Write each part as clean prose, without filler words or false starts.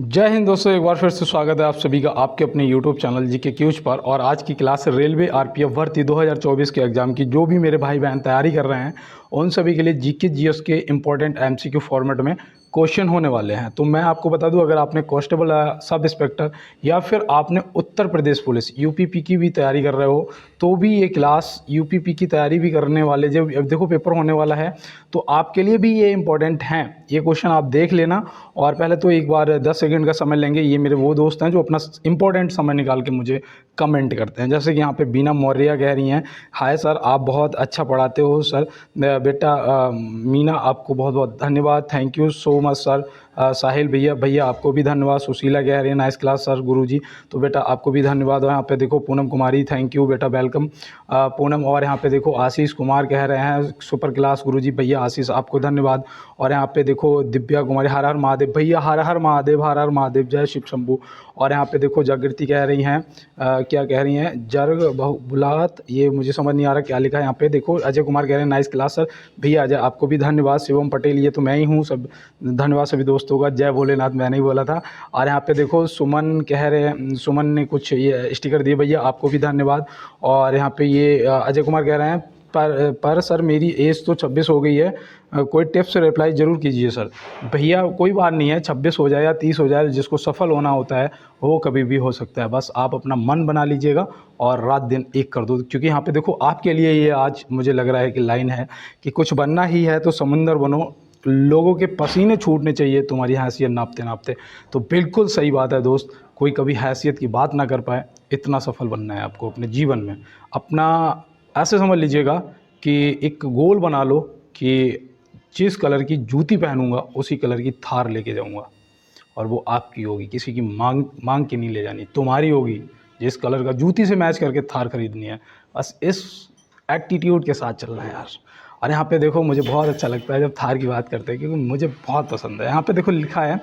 जय हिंद दोस्तों, एक बार फिर से स्वागत है आप सभी का आपके अपने YouTube चैनल जीके क्यूज पर। और आज की क्लास है रेलवे आरपीएफ भर्ती 2024 के एग्ज़ाम की। जो भी मेरे भाई बहन तैयारी कर रहे हैं उन सभी के लिए जीके जीएस के इंपॉर्टेंट एमसीक्यू फॉर्मेट में क्वेश्चन होने वाले हैं। तो मैं आपको बता दूं, अगर आपने कांस्टेबल, सब इंस्पेक्टर या फिर आपने उत्तर प्रदेश पुलिस यूपीपी की भी तैयारी कर रहे हो तो भी ये क्लास, यूपीपी की तैयारी भी करने वाले, जब अब देखो पेपर होने वाला है तो आपके लिए भी ये इंपॉर्टेंट हैं। ये क्वेश्चन आप देख लेना और पहले तो एक बार 10 सेकंड का समय लेंगे। ये मेरे वो दोस्त हैं जो अपना इंपॉर्टेंट समय निकाल के मुझे कमेंट करते हैं। जैसे कि यहाँ पे बीना मौर्य कह रही हैं, हाय सर आप बहुत अच्छा पढ़ाते हो सर। बेटा मीना आपको बहुत बहुत धन्यवाद, thank you so much sir. Sahil भैया आपको भी धन्यवाद। सुशीला कह रही है नाइस क्लास सर गुरुजी, तो बेटा आपको भी धन्यवाद। और यहाँ पे देखो पूनम कुमारी, थैंक यू बेटा, वेलकम पूनम। और यहाँ पे देखो आशीष कुमार कह रहे हैं सुपर क्लास गुरुजी, भैया आशीष आपको धन्यवाद। और यहाँ पे देखो दिव्या कुमारी, हर हर महादेव भैया, हर हर महादेव, हर हर महादेव, जय शिव शंभू। और यहाँ पे देखो जागृति कह रही हैं क्या कह रही हैं, जर्ग बहुलात, ये मुझे समझ नहीं आ रहा क्या लिखा है यहाँ पे। देखो अजय कुमार कह रहे हैं नाइस क्लास सर, भैया अजय आपको भी धन्यवाद। शिवम पटेल, ये तो मैं ही हूँ, सब धन्यवाद सभी दोस्तों का। जय भोलेनाथ, मैंने ही बोला था। और यहाँ पे देखो सुमन कह रहे हैं, सुमन ने कुछ ये स्टिकर दिए, भैया आपको भी धन्यवाद। और यहाँ पे ये अजय कुमार कह रहे हैं पर सर मेरी एज तो 26 हो गई है, कोई टिप्स रिप्लाई ज़रूर कीजिए सर। भैया कोई बात नहीं है, 26 हो जाए या 30 हो जाए, जिसको सफल होना होता है वो कभी भी हो सकता है। बस आप अपना मन बना लीजिएगा और रात दिन एक कर दो। क्योंकि यहाँ पे देखो आपके लिए ये आज मुझे लग रहा है कि लाइन है कि कुछ बनना ही है तो समुंदर बनो, लोगों के पसीने छूटने चाहिए तुम्हारी हैसियत नापते नापते। तो बिल्कुल सही बात है दोस्त, कोई कभी हैसियत की बात ना कर पाए, इतना सफल बनना है आपको अपने जीवन में। अपना ऐसे समझ लीजिएगा कि एक गोल बना लो कि जिस कलर की जूती पहनूंगा उसी कलर की थार लेके जाऊंगा, और वो आपकी होगी, किसी की मांग के नहीं ले जानी, तुम्हारी होगी। जिस कलर का जूती से मैच करके थार खरीदनी है, बस इस एटीट्यूड के साथ चलना है यार। और यहाँ पे देखो मुझे बहुत अच्छा लगता है जब थार की बात करते हैं, क्योंकि मुझे बहुत पसंद है। यहाँ पे देखो लिखा है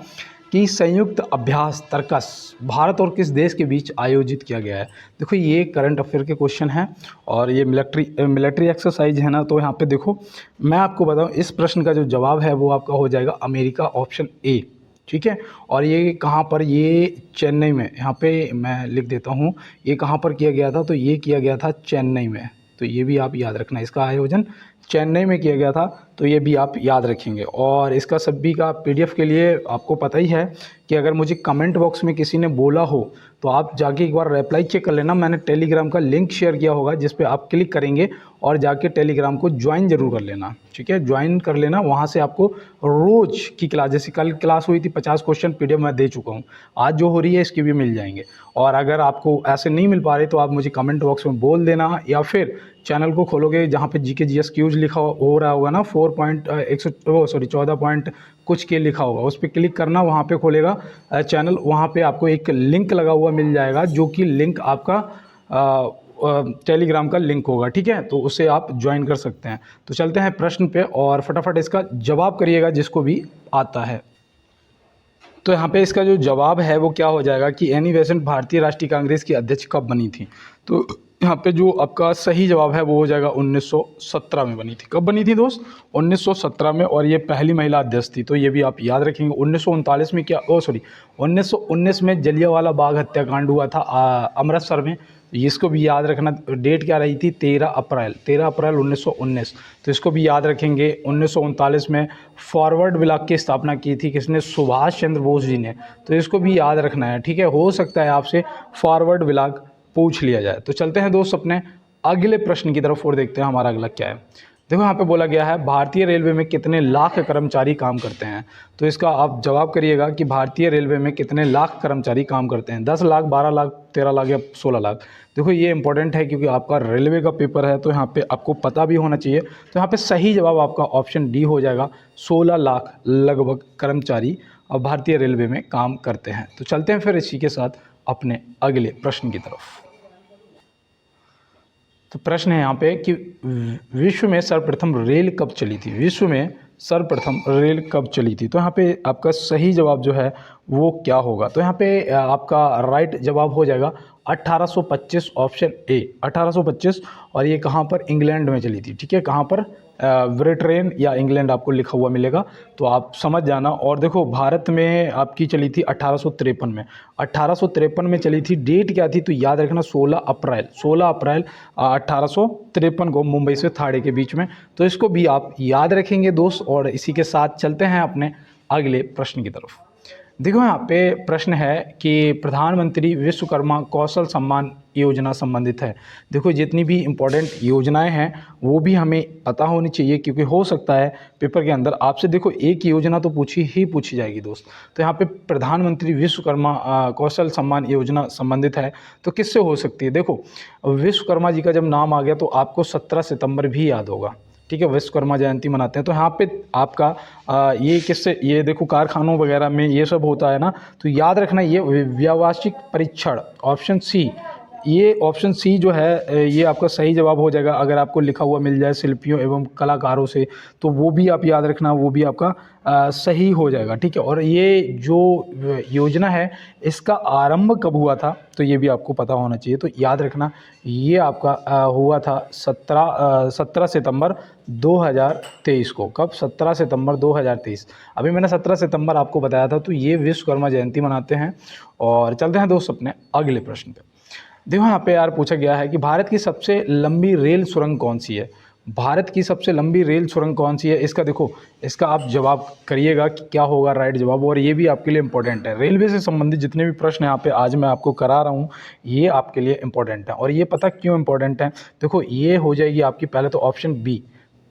कि संयुक्त अभ्यास तर्कस भारत और किस देश के बीच आयोजित किया गया है। देखो ये करंट अफेयर के क्वेश्चन हैं और ये मिलिट्री एक्सरसाइज है ना। तो यहाँ पे देखो मैं आपको बताऊँ, इस प्रश्न का जो जवाब है वो आपका हो जाएगा अमेरिका, ऑप्शन ए, ठीक है। और ये कहाँ पर, ये चेन्नई में, यहाँ पे मैं लिख देता हूँ ये कहाँ पर किया गया था। तो ये किया गया था चेन्नई में, तो ये भी आप याद रखना, इसका आयोजन चेन्नई में किया गया था, तो ये भी आप याद रखेंगे। और इसका सभी का पीडीएफ के लिए आपको पता ही है कि अगर मुझे कमेंट बॉक्स में किसी ने बोला हो तो आप जाके एक बार रिप्लाई चेक कर लेना। मैंने टेलीग्राम का लिंक शेयर किया होगा जिस पे आप क्लिक करेंगे और जाके टेलीग्राम को ज्वाइन जरूर कर लेना, ठीक है, ज्वाइन कर लेना। वहाँ से आपको रोज़ की क्लास, जैसे कल क्लास हुई थी 50 क्वेश्चन पीडीएफ मैं दे चुका हूँ, आज जो हो रही है इसकी भी मिल जाएंगे। और अगर आपको ऐसे नहीं मिल पा रहे तो आप मुझे कमेंट बॉक्स में बोल देना, या फिर चैनल को खोलोगे जहाँ पे जीके जीएस क्यूज लिखा हो रहा होगा ना, 14 पॉइंट कुछ के लिखा होगा, उस पर क्लिक करना, वहाँ पे खोलेगा चैनल। वहाँ पे आपको एक लिंक लगा हुआ मिल जाएगा, जो कि लिंक आपका टेलीग्राम का लिंक होगा, ठीक है, तो उसे आप ज्वाइन कर सकते हैं। तो चलते हैं प्रश्न पे और फटाफट इसका जवाब करिएगा जिसको भी आता है। तो यहाँ पे इसका जो जवाब है वो क्या हो जाएगा कि एनी बेसेंट भारतीय राष्ट्रीय कांग्रेस की अध्यक्ष कब बनी थी। तो यहाँ पे जो आपका सही जवाब है वो हो जाएगा 1917 में बनी थी। कब बनी थी दोस्त? 1917 में। और ये पहली महिला अध्यक्ष थी, तो ये भी आप याद रखेंगे। 1939 में क्या, 1919 में जलियांवाला बाग हत्याकांड हुआ था अमृतसर में, इसको भी याद रखना। डेट क्या रही थी? 13 अप्रैल 1919, तो इसको भी याद रखेंगे। 1939 में फॉरवर्ड ब्लॉक की स्थापना की थी किसने? सुभाष चंद्र बोस जी ने, तो इसको भी याद रखना है, ठीक है। हो सकता है आपसे फॉरवर्ड ब्लॉक पूछ लिया जाए। तो चलते हैं दोस्त अपने अगले प्रश्न की तरफ और देखते हैं हमारा अगला क्या है। देखो यहाँ पे बोला गया है भारतीय रेलवे में कितने लाख कर्मचारी काम करते हैं। तो इसका आप जवाब करिएगा कि भारतीय रेलवे में कितने लाख कर्मचारी काम करते हैं। 10 लाख, 12 लाख, 13 लाख या 16 लाख। देखो ये इंपॉर्टेंट है क्योंकि आपका रेलवे का पेपर है, तो यहाँ पे आपको पता भी होना चाहिए। तो यहाँ पे सही जवाब आपका ऑप्शन डी हो जाएगा, 16 लाख लगभग कर्मचारी अब भारतीय रेलवे में काम करते हैं। तो चलते हैं फिर इसी के साथ अपने अगले प्रश्न की तरफ। तो प्रश्न है यहाँ पे कि विश्व में सर्वप्रथम रेल कब चली थी। विश्व में सर्वप्रथम रेल कब चली थी। तो यहाँ पे आपका सही जवाब जो है वो क्या होगा। तो यहाँ पे आपका राइट जवाब हो जाएगा 1825, ऑप्शन ए 1825। और ये कहाँ पर? इंग्लैंड में चली थी, ठीक है। कहाँ पर? ब्रिटेन या इंग्लैंड आपको लिखा हुआ मिलेगा, तो आप समझ जाना। और देखो भारत में आपकी चली थी 1853 में, 1853 में चली थी। डेट क्या थी तो याद रखना 16 अप्रैल, 16 अप्रैल 1853 को मुंबई से थाड़े के बीच में। तो इसको भी आप याद रखेंगे दोस्त। और इसी के साथ चलते हैं अपने अगले प्रश्न की तरफ। देखो यहाँ पे प्रश्न है कि प्रधानमंत्री विश्वकर्मा कौशल सम्मान योजना संबंधित है। देखो जितनी भी इम्पोर्टेंट योजनाएं हैं वो भी हमें पता होनी चाहिए, क्योंकि हो सकता है पेपर के अंदर आपसे देखो एक योजना तो पूछी जाएगी दोस्त। तो यहाँ पे प्रधानमंत्री विश्वकर्मा कौशल सम्मान योजना संबंधित है, तो किससे हो सकती है। देखो विश्वकर्मा जी का जब नाम आ गया तो आपको 17 सितंबर भी याद होगा, ठीक है, विश्वकर्मा जयंती मनाते हैं। तो यहाँ पे आपका ये किससे, ये देखो कारखानों वगैरह में ये सब होता है ना, तो याद रखना ये व्यावसायिक परीक्षण ऑप्शन सी, ये ऑप्शन सी जो है ये आपका सही जवाब हो जाएगा। अगर आपको लिखा हुआ मिल जाए शिल्पियों एवं कलाकारों से, तो वो भी आप याद रखना, वो भी आपका सही हो जाएगा, ठीक है। और ये जो योजना है इसका आरंभ कब हुआ था तो ये भी आपको पता होना चाहिए। तो याद रखना ये आपका हुआ था 17 सितंबर 2023 को। कब? 17 सितंबर 2023। अभी मैंने 17 सितंबर आपको बताया था। तो ये विश्वकर्मा जयंती मनाते हैं। और चलते हैं दोस्त अपने अगले प्रश्न पे। देखो यहाँ पे यार पूछा गया है कि भारत की सबसे लंबी रेल सुरंग कौन सी है। भारत की सबसे लंबी रेल सुरंग कौन सी है, इसका देखो, इसका आप जवाब करिएगा कि क्या होगा राइट जवाब। और ये भी आपके लिए इंपॉर्टेंट है। रेलवे से संबंधित जितने भी प्रश्न यहाँ पे आज मैं आपको करा रहा हूँ ये आपके लिए इंपॉर्टेंट है। और ये पता क्यों इंपॉर्टेंट है, देखो ये हो जाएगी आपकी पहले तो ऑप्शन बी,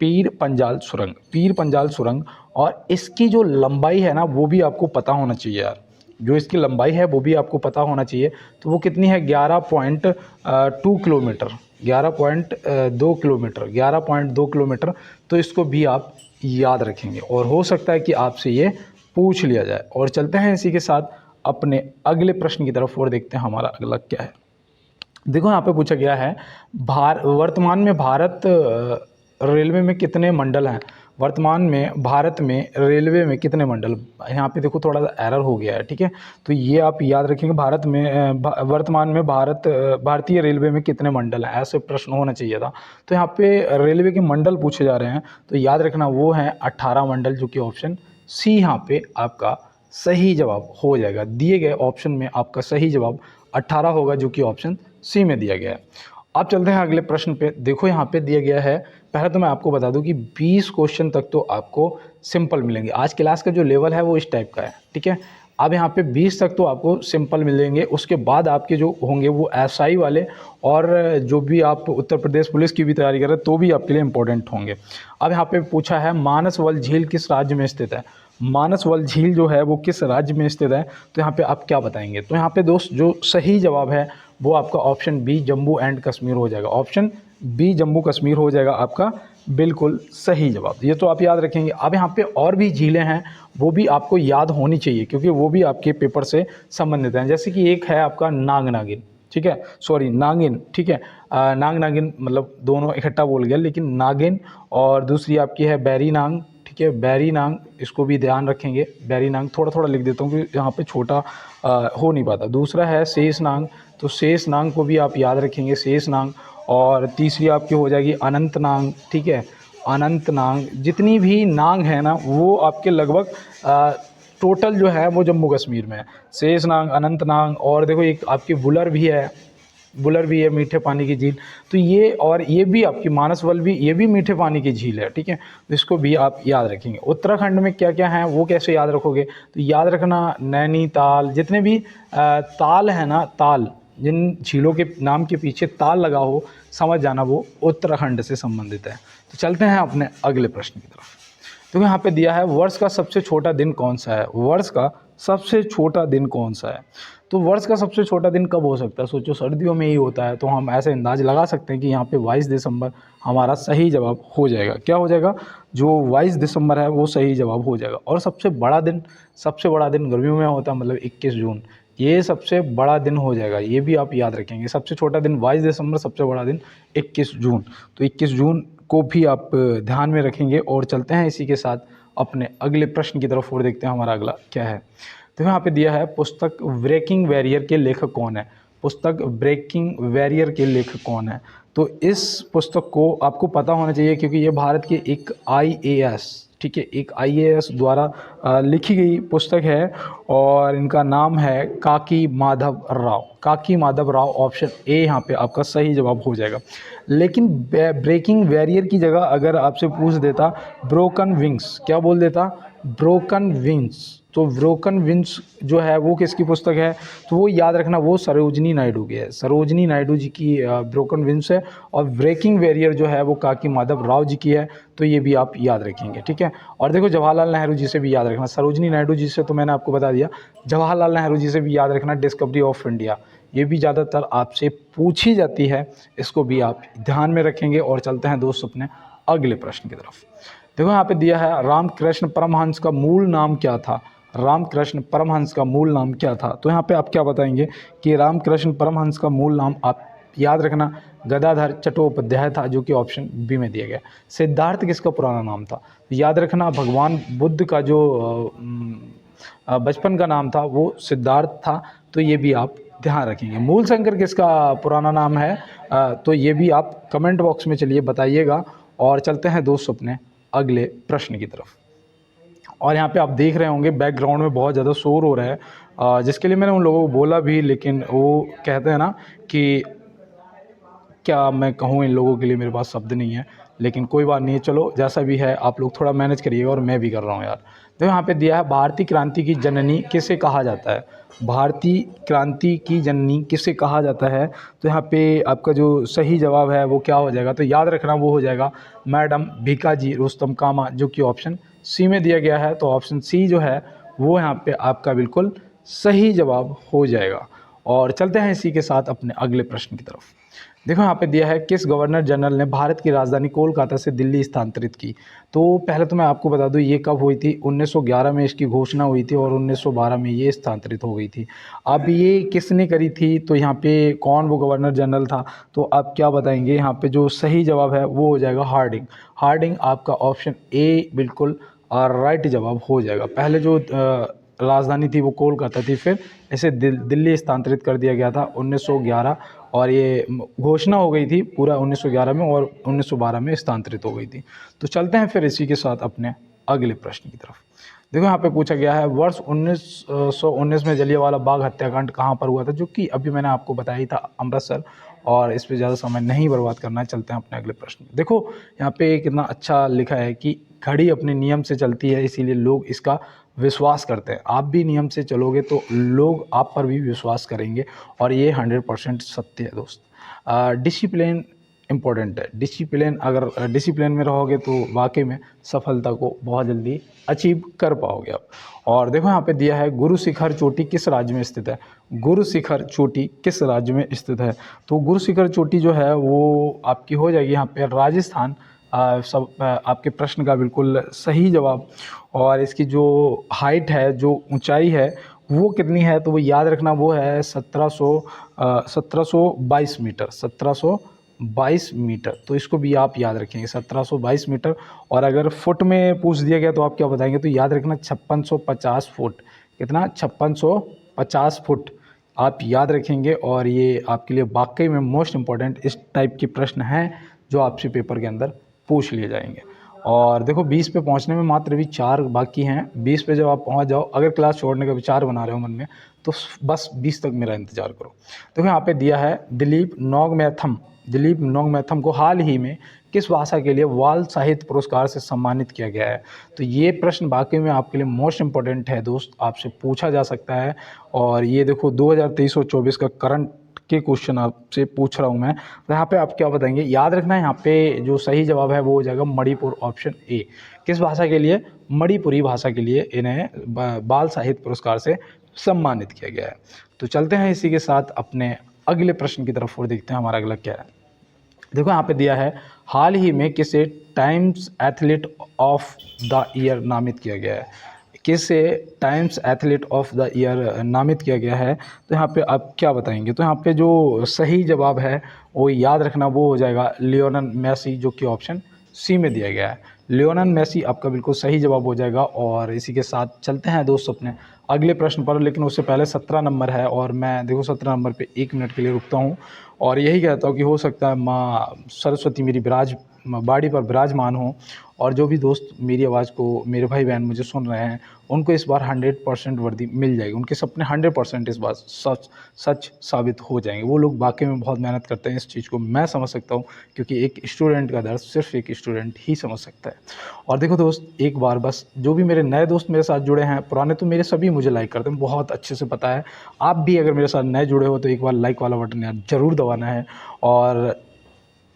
पीर पंजाल सुरंग, पीर पंजाल सुरंग। और इसकी जो लंबाई है ना वो भी आपको पता होना चाहिए यार, जो इसकी लंबाई है वो भी आपको पता होना चाहिए। तो वो कितनी है, 11.2 किलोमीटर, 11.2 किलोमीटर, 11.2 किलोमीटर। तो इसको भी आप याद रखेंगे और हो सकता है कि आपसे ये पूछ लिया जाए। और चलते हैं इसी के साथ अपने अगले प्रश्न की तरफ और देखते हैं हमारा अगला क्या है। देखो यहाँ पे पूछा गया है वर्तमान में भारत रेलवे में कितने मंडल हैं। वर्तमान में भारत में रेलवे में कितने मंडल, यहाँ पे देखो थोड़ा सा एरर हो गया है, ठीक है। तो ये आप याद रखेंगे भारत में वर्तमान में भारतीय रेलवे में कितने मंडल हैं, ऐसे प्रश्न होना चाहिए था। तो यहाँ पे रेलवे के मंडल पूछे जा रहे हैं, तो याद रखना वो हैं 18 मंडल, जो कि ऑप्शन सी यहाँ पे आपका सही जवाब हो जाएगा। दिए गए ऑप्शन में आपका सही जवाब 18 होगा, जो कि ऑप्शन सी में दिया गया है। अब चलते हैं अगले प्रश्न पे। देखो यहाँ पे दिया गया है, पहले तो मैं आपको बता दूं कि 20 क्वेश्चन तक तो आपको सिंपल मिलेंगे। आज क्लास का जो लेवल है वो इस टाइप का है, ठीक है। अब यहाँ पे 20 तक तो आपको सिंपल मिलेंगे। उसके बाद आपके जो होंगे वो एसआई वाले, और जो भी आप उत्तर प्रदेश पुलिस की भी तैयारी कर रहे हैं तो भी आपके लिए इंपॉर्टेंट होंगे। अब यहाँ पे पूछा है मानसवल झील किस राज्य में स्थित है। मानसवल झील जो है वो किस राज्य में स्थित है, तो यहाँ पे आप क्या बताएंगे। तो यहाँ पे दोस्त जो सही जवाब है वो आपका option B, Jammu and Kashmir हो जाएगा। ऑप्शन बी, जम्मू कश्मीर हो जाएगा आपका बिल्कुल सही जवाब। ये तो आप याद रखेंगे। अब यहाँ पे और भी झीलें हैं वो भी आपको याद होनी चाहिए, क्योंकि वो भी आपके पेपर से संबंधित हैं। जैसे कि एक है आपका नाग नागिन, ठीक है, सॉरी नागिन, ठीक है, नाग नागिन मतलब दोनों इकट्ठा बोल गया, लेकिन नागिन। और दूसरी आपकी है बैरी नांग, ठीक है, बैरी नांग, इसको भी ध्यान रखेंगे। बैरी नांग थोड़ा थोड़ा लिख देता हूँ क्योंकि यहाँ पे छोटा हो नहीं पाता। दूसरा है शेष नांग, तो शेष नांग को भी आप याद रखेंगे, शेष नांग। और तीसरी आपकी हो जाएगी अनंत नांग, ठीक है, अनंत नांग। जितनी भी नांग है ना वो आपके लगभग टोटल जो है वो जम्मू कश्मीर में है। शेष नांग, अनंत नांग, और देखो एक आपकी बुलर भी है, बुलर भी है, मीठे पानी की झील। तो ये और ये भी आपकी मानसवल भी, ये भी मीठे पानी की झील है, ठीक है। तो इसको भी आप याद रखेंगे। उत्तराखंड में क्या क्या है वो कैसे याद रखोगे, तो याद रखना नैनीताल, जितने भी ताल है ना, ताल, जिन झीलों के नाम के पीछे ताल लगा हो, समझ जाना वो उत्तराखंड से संबंधित है। तो चलते हैं अपने अगले प्रश्न की तरफ। तो यहाँ पे दिया है वर्ष का सबसे छोटा दिन कौन सा है। वर्ष का सबसे छोटा दिन कौन सा है, तो वर्ष का सबसे छोटा दिन कब हो सकता है। सोचो सर्दियों में ही होता है, तो हम ऐसे अंदाज लगा सकते हैं कि यहाँ पे 22 दिसंबर हमारा सही जवाब हो जाएगा। क्या हो जाएगा, जो 22 दिसंबर है वो सही जवाब हो जाएगा। और सबसे बड़ा दिन गर्मियों में होता है, मतलब 21 जून, ये सबसे बड़ा दिन हो जाएगा। ये भी आप याद रखेंगे। सबसे छोटा दिन 22 दिसंबर, सबसे बड़ा दिन 21 जून। तो 21 जून को भी आप ध्यान में रखेंगे। और चलते हैं इसी के साथ अपने अगले प्रश्न की तरफ और देखते हैं हमारा अगला क्या है। तो यहाँ पे दिया है पुस्तक ब्रेकिंग वॉरियर के लेखक कौन है। पुस्तक ब्रेकिंग वॉरियर के लेखक कौन है, तो इस पुस्तक को आपको पता होना चाहिए क्योंकि ये भारत के एक IAS, ठीक है, एक IAS द्वारा लिखी गई पुस्तक है और इनका नाम है काकी माधव राव। काकी माधव राव, ऑप्शन ए यहाँ पे आपका सही जवाब हो जाएगा। लेकिन ब्रेकिंग बैरियर की जगह अगर आपसे पूछ देता ब्रोकन विंग्स, क्या बोल देता, ब्रोकन विंग्स, तो ब्रोकन विंग्स जो है वो किसकी पुस्तक है, तो वो याद रखना वो सरोजनी नायडू की है। सरोजनी नायडू जी की ब्रोकन विंग्स है और ब्रेकिंग बैरियर जो है वो काकी माधव राव जी की है। तो ये भी आप याद रखेंगे, ठीक है। और देखो जवाहरलाल नेहरू जी से भी याद रखना, सरोजनी नायडू जी से तो मैंने आपको बता दिया, जवाहरलाल नेहरू जी से भी याद रखना डिस्कवरी ऑफ इंडिया, ये भी ज़्यादातर आपसे पूछी जाती है, इसको भी आप ध्यान में रखेंगे। और चलते हैं दोस्त अपने अगले प्रश्न की तरफ। देखो यहाँ पे दिया है रामकृष्ण परमहंस का मूल नाम क्या था। रामकृष्ण परमहंस का मूल नाम क्या था, तो यहाँ पे आप क्या बताएंगे कि रामकृष्ण परमहंस का मूल नाम, आप याद रखना गदाधर चट्टोपाध्याय था, जो कि ऑप्शन बी में दिया गया। सिद्धार्थ किसका पुराना नाम था, याद रखना भगवान बुद्ध का जो बचपन का नाम था वो सिद्धार्थ था, तो ये भी आप ध्यान रखेंगे। मूल शंकर किसका पुराना नाम है, तो ये भी आप कमेंट बॉक्स में चलिए बताइएगा। और चलते हैं दोस्त अपने अगले प्रश्न की तरफ। और यहाँ पे आप देख रहे होंगे बैकग्राउंड में बहुत ज़्यादा शोर हो रहा है, जिसके लिए मैंने उन लोगों को बोला भी, लेकिन वो कहते हैं ना कि क्या मैं कहूँ, इन लोगों के लिए मेरे पास शब्द नहीं है, लेकिन कोई बात नहीं है, चलो जैसा भी है आप लोग थोड़ा मैनेज करिएगा और मैं भी कर रहा हूँ यार। तो यहाँ पे दिया है भारतीय क्रांति की जननी किसे कहा जाता है। भारतीय क्रांति की जननी किसे कहा जाता है, तो यहाँ पे आपका जो सही जवाब है वो क्या हो जाएगा, तो याद रखना वो हो जाएगा मैडम भीकाजी रुस्तम कामा, जो कि ऑप्शन सी में दिया गया है। तो ऑप्शन सी जो है वो यहाँ पे आपका बिल्कुल सही जवाब हो जाएगा। और चलते हैं इसी के साथ अपने अगले प्रश्न की तरफ। देखो यहाँ पे दिया है किस गवर्नर जनरल ने भारत की राजधानी कोलकाता से दिल्ली स्थानांतरित की। तो पहले तो मैं आपको बता दूं ये कब हुई थी, 1911 में इसकी घोषणा हुई थी और 1912 में ये स्थानांतरित हो गई थी। अब ये किसने करी थी, तो यहाँ पे कौन वो गवर्नर जनरल था, तो आप क्या बताएंगे, यहाँ पे जो सही जवाब है वो हो जाएगा हार्डिंग। हार्डिंग आपका ऑप्शन ए बिल्कुल राइट जवाब हो जाएगा। पहले जो राजधानी थी वो कोलकाता थी, फिर इसे दिल्ली स्थानांतरित कर दिया गया था 1911, और ये घोषणा हो गई थी पूरा 1911 में और 1912 में स्थानांतरित हो गई थी। तो चलते हैं फिर इसी के साथ अपने अगले प्रश्न की तरफ। देखो यहाँ पे पूछा गया है वर्ष 1919 में जलियांवाला बाग हत्याकांड कहाँ पर हुआ था, जो कि अभी मैंने आपको बताया था अमृतसर, और इस पर ज़्यादा समय नहीं बर्बाद करना है। चलते हैं अपने अगले प्रश्न। देखो यहाँ पे कितना अच्छा लिखा है कि घड़ी अपने नियम से चलती है, इसीलिए लोग इसका विश्वास करते हैं। आप भी नियम से चलोगे तो लोग आप पर भी विश्वास करेंगे, और ये 100% सत्य है दोस्त। डिसिप्लिन इम्पोर्टेंट है। डिसिप्लिन, अगर डिसिप्लिन में रहोगे तो वाकई में सफलता को बहुत जल्दी अचीव कर पाओगे आप। और देखो यहाँ पे दिया है गुरु शिखर चोटी किस राज्य में स्थित है। गुरु शिखर चोटी किस राज्य में स्थित है, तो गुरु शिखर चोटी जो है वो आपकी हो जाएगी यहाँ पे राजस्थान। आपके प्रश्न का बिल्कुल सही जवाब। और इसकी जो हाइट है, जो ऊंचाई है वो कितनी है, तो वो याद रखना वो है 1722 मीटर, 1722 मीटर। तो इसको भी आप याद रखेंगे 1722 मीटर। और अगर फुट में पूछ दिया गया तो आप क्या बताएंगे, तो याद रखना 5650 फुट। कितना, 5650 फुट आप याद रखेंगे। और ये आपके लिए वाकई में मोस्ट इम्पॉर्टेंट इस टाइप के प्रश्न हैं जो आपसे पेपर के अंदर पूछ लिए जाएंगे। और देखो 20 पे पहुंचने में मात्र भी 4 बाकी हैं। 20 पे जब आप पहुंच जाओ, अगर क्लास छोड़ने का विचार बना रहे हो मन में, तो बस 20 तक मेरा इंतज़ार करो। देखो यहाँ पे दिया है दिलीप नोंगमैथम को हाल ही में किस भाषा के लिए बाल साहित्य पुरस्कार से सम्मानित किया गया है। तो ये प्रश्न वाकई में आपके लिए मोस्ट इम्पोर्टेंट है दोस्त, आपसे पूछा जा सकता है। और ये देखो 2023 और 24 का करंट के क्वेश्चन आपसे पूछ रहा हूँ मैं, तो यहाँ पे आप क्या बताएंगे। याद रखना है यहाँ पे जो सही जवाब है वो हो जाएगा मणिपुर, ऑप्शन ए। किस भाषा के लिए, मणिपुरी भाषा के लिए इन्हें बाल साहित्य पुरस्कार से सम्मानित किया गया है। तो चलते हैं इसी के साथ अपने अगले प्रश्न की तरफ और देखते हैं हमारा अगला क्या है। देखो यहाँ पे दिया है हाल ही में किसे times athlete of the year नामित किया गया है। किसे times athlete of the year नामित किया गया है, तो यहाँ पे आप क्या बताएंगे। तो यहाँ पे जो सही जवाब है वो याद रखना वो हो जाएगा लियोनेल मेसी, जो कि ऑप्शन सी में दिया गया है। लियोनेल मेसी आपका बिल्कुल सही जवाब हो जाएगा। और इसी के साथ चलते हैं दोस्त अपने अगले प्रश्न पर। लेकिन उससे पहले 17 नंबर है और मैं देखो 17 नंबर पे 1 मिनट के लिए रुकता हूँ और यही कहता हूँ कि हो सकता है माँ सरस्वती मेरी बाड़ी पर विराजमान हो और जो भी दोस्त मेरी आवाज़ को, मेरे भाई बहन मुझे सुन रहे हैं, उनको इस बार 100% वर्दी मिल जाएगी। उनके सपने 100% इस बार सच साबित हो जाएंगे। वो लोग वाकई में बहुत मेहनत करते हैं, इस चीज़ को मैं समझ सकता हूँ, क्योंकि एक स्टूडेंट का दर्द सिर्फ एक स्टूडेंट ही समझ सकता है। और देखो दोस्त, एक बार बस जो भी मेरे नए दोस्त मेरे साथ जुड़े हैं, पुराने तो मेरे सभी मुझे लाइक करते हैं, बहुत अच्छे से पता है। आप भी अगर मेरे साथ नए जुड़े हो तो एक बार लाइक वाला बटन यार ज़रूर दबाना है और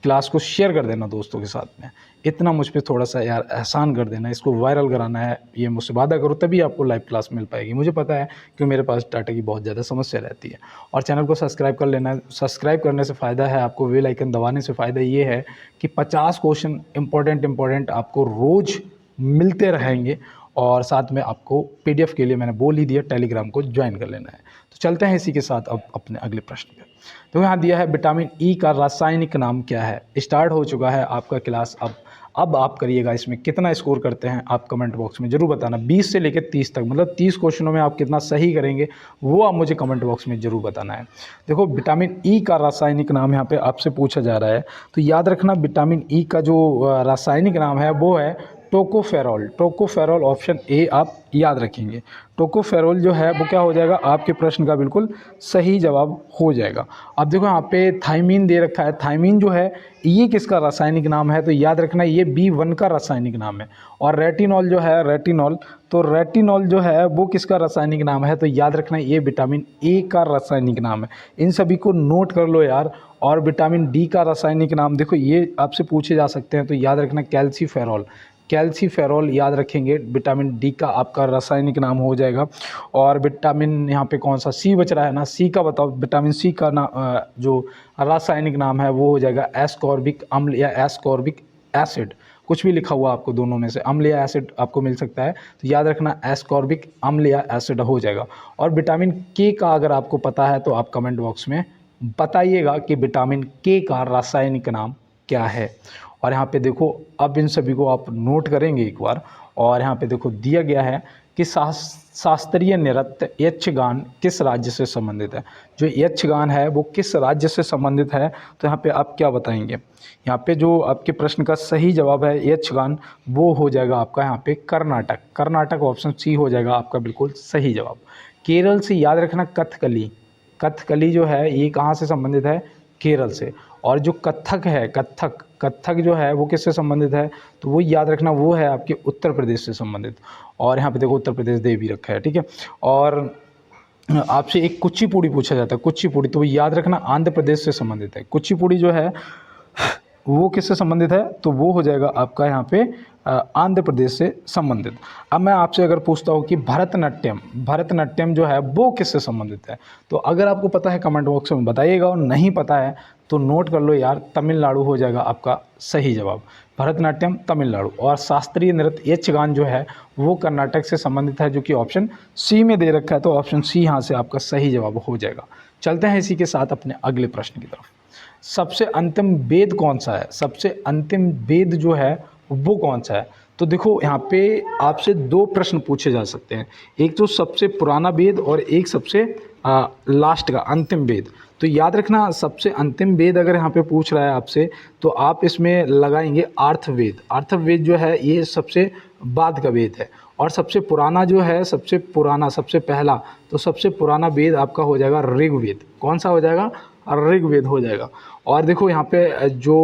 क्लास को शेयर कर देना दोस्तों के साथ में। इतना मुझ पे थोड़ा सा यार एहसान कर देना, इसको वायरल कराना है, ये मुझसे वादा करो, तभी आपको लाइव क्लास मिल पाएगी। मुझे पता है कि मेरे पास डाटा की बहुत ज़्यादा समस्या रहती है। और चैनल को सब्सक्राइब कर लेना है। सब्सक्राइब करने से फ़ायदा है आपको, बेल आइकन दबाने से फ़ायदा ये है कि 50 क्वेश्चन इंपॉर्टेंट आपको रोज़ मिलते रहेंगे। और साथ में आपको PDF के लिए मैंने बोल ही दिया, टेलीग्राम को ज्वाइन कर लेना है। तो चलते हैं इसी के साथ अब अपने अगले प्रश्न पे। तो यहाँ दिया है विटामिन ई का रासायनिक नाम क्या है। स्टार्ट हो चुका है आपका क्लास। अब आप करिएगा, इसमें कितना स्कोर करते हैं आप कमेंट बॉक्स में ज़रूर बताना। 20 से लेकर 30 तक, मतलब 30 क्वेश्चनों में आप कितना सही करेंगे वो आप मुझे कमेंट बॉक्स में ज़रूर बताना है। देखो, विटामिन ई का रासायनिक नाम यहाँ पे आपसे पूछा जा रहा है, तो याद रखना विटामिन ई का जो रासायनिक नाम है वो है टोकोफेरॉल। टोकोफेरॉल ऑप्शन ए आप याद रखेंगे। टोकोफेरॉल जो है वो क्या हो जाएगा, आपके प्रश्न का बिल्कुल सही जवाब हो जाएगा। अब देखो यहाँ पे थायमीन दे रखा है। थायमीन जो है ये किसका रासायनिक नाम है, तो याद रखना ये B1 का रासायनिक नाम है। और रेटिनॉल जो है, रेटिनॉल जो है वो किसका रासायनिक नाम है, तो याद रखना ये विटामिन ए का रासायनिक नाम है। इन सभी को नोट कर लो यार। और विटामिन डी का रासायनिक नाम देखो, ये आपसे पूछे जा सकते हैं, तो याद रखना कैल्सीफेरॉल। कैल्सीफेरॉल याद रखेंगे, विटामिन डी का आपका रासायनिक नाम हो जाएगा। और विटामिन यहाँ पे कौन सा सी बच रहा है ना, सी का बताओ। विटामिन सी का जो रासायनिक नाम है वो हो जाएगा एस्कॉर्बिक अम्ल या एस्कॉर्बिक एसिड। कुछ भी लिखा हुआ आपको दोनों में से, अम्ल या एसिड आपको मिल सकता है, तो याद रखना एस्कॉर्बिक अम्ल या एसिड हो जाएगा। और विटामिन के का अगर आपको पता है तो आप कमेंट बॉक्स में बताइएगा कि विटामिन के का रासायनिक नाम क्या है। और यहाँ पे देखो, अब इन सभी को आप नोट करेंगे एक बार। और यहाँ पे देखो दिया गया है कि शास्त्रीय नृत्य यक्षगान किस राज्य से संबंधित है। जो यक्षगान है वो किस राज्य से संबंधित है, तो यहाँ पे आप क्या बताएंगे। यहाँ पे जो आपके प्रश्न का सही जवाब है यक्षगान, वो हो जाएगा आपका यहाँ पे कर्नाटक। कर्नाटक ऑप्शन सी हो जाएगा आपका बिल्कुल सही जवाब। केरल से याद रखना कथकली। कथकली जो है ये कहाँ से संबंधित है, केरल से। और जो कथक है, कथक जो है वो किससे संबंधित है, तो वो याद रखना वो है आपके उत्तर प्रदेश से संबंधित। और यहाँ पे देखो उत्तर प्रदेश दे भी रखा है, ठीक है। और आपसे एक कुचिपुड़ी पूछा जाता है, कुचिपुड़ी, तो वो याद रखना आंध्र प्रदेश से संबंधित है। कुचिपुड़ी जो है वो किससे संबंधित है, तो वो हो जाएगा आपका यहाँ पे आंध्र प्रदेश से संबंधित। अब मैं आपसे अगर पूछता हूँ कि भरतनाट्यम जो है वो किससे संबंधित है, तो अगर आपको पता है कमेंट बॉक्स में बताइएगा, और नहीं पता है तो नोट कर लो यार, तमिलनाडु हो जाएगा आपका सही जवाब। भरतनाट्यम तमिलनाडु। और शास्त्रीय नृत्य यक्षगान जो है वो कर्नाटक से संबंधित है, जो कि ऑप्शन सी में दे रखा है, तो ऑप्शन सी यहाँ से आपका सही जवाब हो जाएगा। चलते हैं इसी के साथ अपने अगले प्रश्न की तरफ। सबसे अंतिम वेद कौन सा है, सबसे अंतिम वेद जो है वो कौन सा है, तो देखो यहाँ पे आपसे 2 प्रश्न पूछे जा सकते हैं। एक तो सबसे पुराना वेद और एक सबसे लास्ट का अंतिम वेद। तो याद रखना सबसे अंतिम वेद अगर यहाँ पे पूछ रहा है आपसे, तो आप इसमें लगाएंगे अर्थवेद। अर्थवेद जो है ये सबसे बाद का वेद है। और सबसे पुराना जो है, सबसे पहला, तो सबसे पुराना वेद आपका हो जाएगा ऋग्वेद। कौन सा हो जाएगा, ऋग्वेद हो जाएगा। और देखो यहाँ पे जो